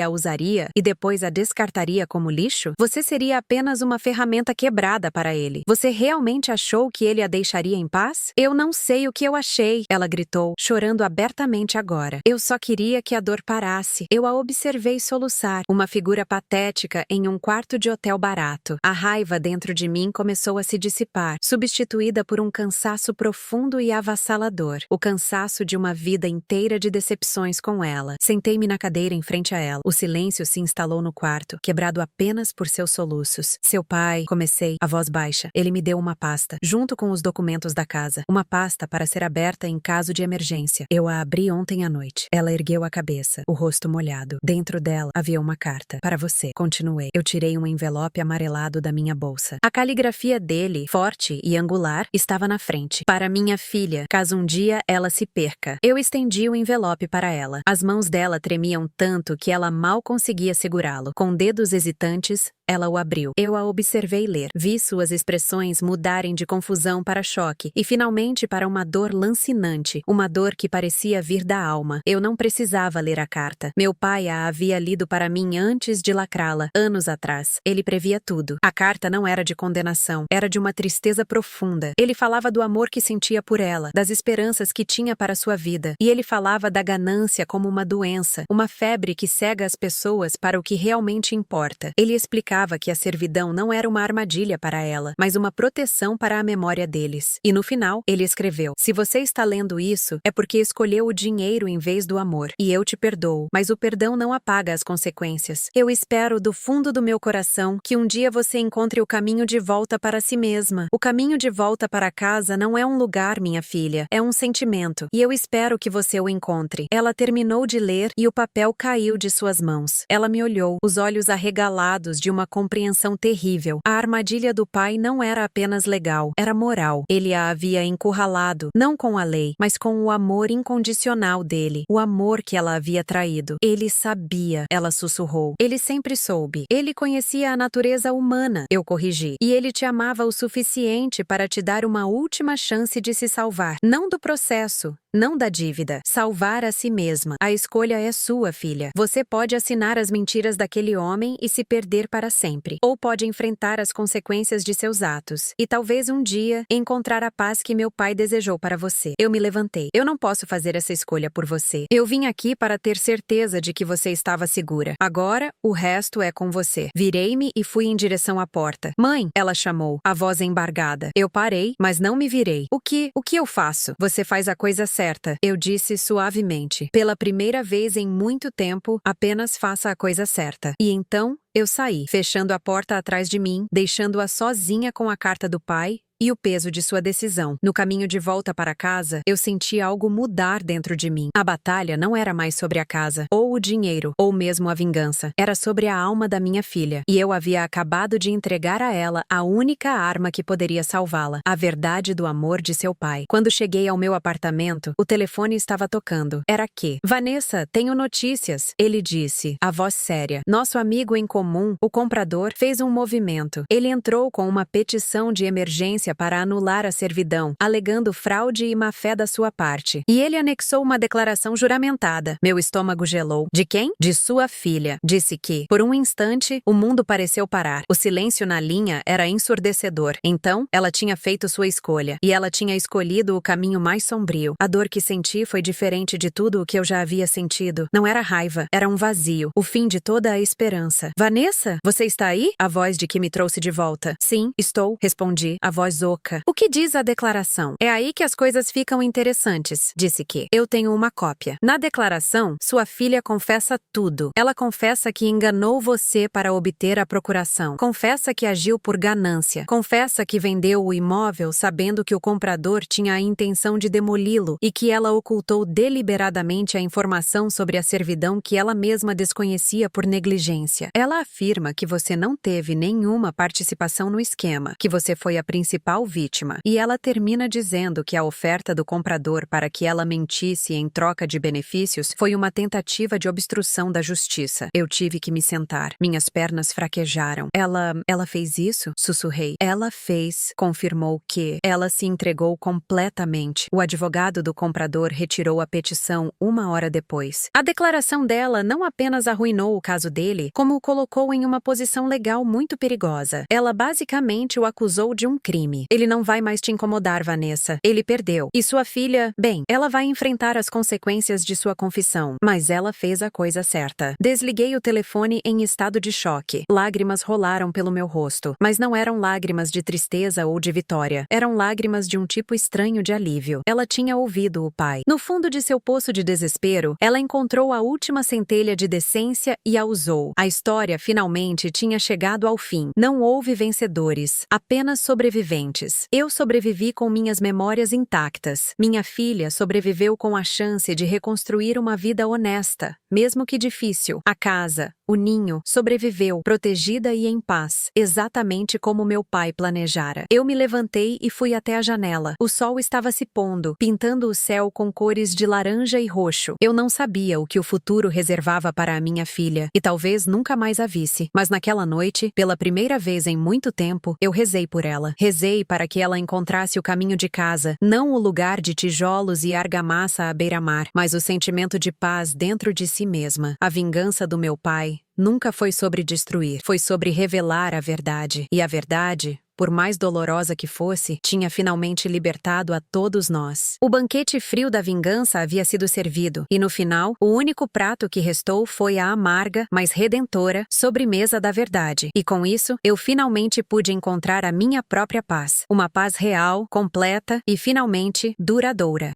a usaria e depois a descartaria como lixo? Você seria apenas uma ferramenta quebrada para ele. Você realmente achou que ele a deixaria em paz?" "Eu não sei o que eu achei", ela gritou, chorando abertamente agora. "Eu só queria que a dor parasse." Eu a observei soluçar, uma figura patética em um quarto de hotel barato. A raiva dentro de mim começou a se dissipar, substituída por um cansaço profundo e avassalador. O cansaço de uma vida inteira de decepções com ela. Sentei-me na cadeira em frente a ela. O silêncio se instalou no quarto, quebrado apenas por seus soluços. "Seu pai", comecei, a voz baixa. Ele me deu uma pasta, junto com os documentos da casa. Uma pasta para ser aberta em caso de emergência. Eu a abri ontem à noite. Ela ergueu a cabeça, o rosto molhado. Dentro dela havia uma carta. "Para você", continuei. Eu tirei um envelope amarelado da minha bolsa. A caligrafia dele, forte e angular, estava na frente. "Para minha filha, caso um dia ela se perca." Eu estendi o envelope para ela. As mãos dela tremiam tanto que ela mal conseguia segurá-lo. Com dedos hesitantes, ela o abriu. Eu a observei ler. Vi suas expressões mudarem de confusão para choque e finalmente para uma dor lancinante, uma dor que parecia vir da alma. Eu não precisava ler a carta. Meu pai a havia lido para mim antes de lacrá-la, anos atrás. Ele previa tudo. A carta não era de condenação, era de uma tristeza profunda. Ele falava do amor que sentia por ela, das esperanças que tinha para sua vida, e ele falava da ganância como uma doença, uma febre que cega as pessoas para o que realmente importa. Ele explicava mostrava que a servidão não era uma armadilha para ela, mas uma proteção para a memória deles. E no final, ele escreveu: "Se você está lendo isso, é porque escolheu o dinheiro em vez do amor. E eu te perdoo, mas o perdão não apaga as consequências. Eu espero do fundo do meu coração que um dia você encontre o caminho de volta para si mesma. O caminho de volta para casa não é um lugar, minha filha, é um sentimento. E eu espero que você o encontre." Ela terminou de ler e o papel caiu de suas mãos. Ela me olhou, os olhos arregalados de uma compreensão terrível. A armadilha do pai não era apenas legal, era moral. Ele a havia encurralado, não com a lei, mas com o amor incondicional dele, o amor que ela havia traído. Ele sabia, ela sussurrou. Ele sempre soube. Ele conhecia a natureza humana, eu corrigi. E ele te amava o suficiente para te dar uma última chance de se salvar. Não do processo, não da dívida. Salvar a si mesma. A escolha é sua, filha. Você pode assinar as mentiras daquele homem e se perder para sempre. Ou pode enfrentar as consequências de seus atos. E talvez um dia encontrar a paz que meu pai desejou para você. Eu me levantei. Eu não posso fazer essa escolha por você. Eu vim aqui para ter certeza de que você estava segura. Agora, o resto é com você. Virei-me e fui em direção à porta. Mãe, ela chamou, a voz embargada. Eu parei, mas não me virei. O que eu faço? Você faz a coisa certa, eu disse suavemente. Pela primeira vez em muito tempo, apenas faça a coisa certa. E então, eu saí, fechando a porta atrás de mim, deixando-a sozinha com a carta do pai e o peso de sua decisão. No caminho de volta para casa, eu senti algo mudar dentro de mim. A batalha não era mais sobre a casa, ou o dinheiro, ou mesmo a vingança. Era sobre a alma da minha filha, e eu havia acabado de entregar a ela a única arma que poderia salvá-la, a verdade do amor de seu pai. Quando cheguei ao meu apartamento, o telefone estava tocando. Era que: "Vanessa, tenho notícias", ele disse, a voz séria. Nosso amigo em comum, o comprador, fez um movimento. Ele entrou com uma petição de emergência para anular a servidão, alegando fraude e má-fé da sua parte. E ele anexou uma declaração juramentada. Meu estômago gelou. De quem? De sua filha. Disse que, por um instante, o mundo pareceu parar. O silêncio na linha era ensurdecedor. Então, ela tinha feito sua escolha. E ela tinha escolhido o caminho mais sombrio. A dor que senti foi diferente de tudo o que eu já havia sentido. Não era raiva, era um vazio. O fim de toda a esperança. Vanessa, você está aí? A voz de que me trouxe de volta. Sim, estou, respondi, a voz oca. O que diz a declaração? É aí que as coisas ficam interessantes, disse que. Eu tenho uma cópia. Na declaração, sua filha confessa tudo. Ela confessa que enganou você para obter a procuração. Confessa que agiu por ganância. Confessa que vendeu o imóvel sabendo que o comprador tinha a intenção de demoli-lo e que ela ocultou deliberadamente a informação sobre a servidão que ela mesma desconhecia por negligência. Ela afirma que você não teve nenhuma participação no esquema, que você foi a principal vítima. E ela termina dizendo que a oferta do comprador para que ela mentisse em troca de benefícios foi uma tentativa de obstrução da justiça. Eu tive que me sentar. Minhas pernas fraquejaram. Ela fez isso? Sussurrei. Ela fez, confirmou que ela se entregou completamente. O advogado do comprador retirou a petição 1 hora depois. A declaração dela não apenas arruinou o caso dele, como o colocou em uma posição legal muito perigosa. Ela basicamente o acusou de um crime. Ele não vai mais te incomodar, Vanessa. Ele perdeu. E sua filha, bem, ela vai enfrentar as consequências de sua confissão. Mas ela fez a coisa certa. Desliguei o telefone em estado de choque. Lágrimas rolaram pelo meu rosto. Mas não eram lágrimas de tristeza ou de vitória. Eram lágrimas de um tipo estranho de alívio. Ela tinha ouvido o pai. No fundo de seu poço de desespero, ela encontrou a última centelha de decência e a usou. A história, finalmente, tinha chegado ao fim. Não houve vencedores, apenas sobreviventes. Eu sobrevivi com minhas memórias intactas. Minha filha sobreviveu com a chance de reconstruir uma vida honesta, mesmo que difícil. A casa, o ninho, sobreviveu, protegida e em paz, exatamente como meu pai planejara. Eu me levantei e fui até a janela. O sol estava se pondo, pintando o céu com cores de laranja e roxo. Eu não sabia o que o futuro reservava para a minha filha, e talvez nunca mais a visse. Mas naquela noite, pela primeira vez em muito tempo, eu rezei por ela. Rezei para que ela encontrasse o caminho de casa, não o lugar de tijolos e argamassa à beira-mar, mas o sentimento de paz dentro de si mesma. A vingança do meu pai nunca foi sobre destruir, foi sobre revelar a verdade. E a verdade, por mais dolorosa que fosse, tinha finalmente libertado a todos nós. O banquete frio da vingança havia sido servido, e no final, o único prato que restou foi a amarga, mas redentora, sobremesa da verdade. E com isso, eu finalmente pude encontrar a minha própria paz. Uma paz real, completa e finalmente duradoura.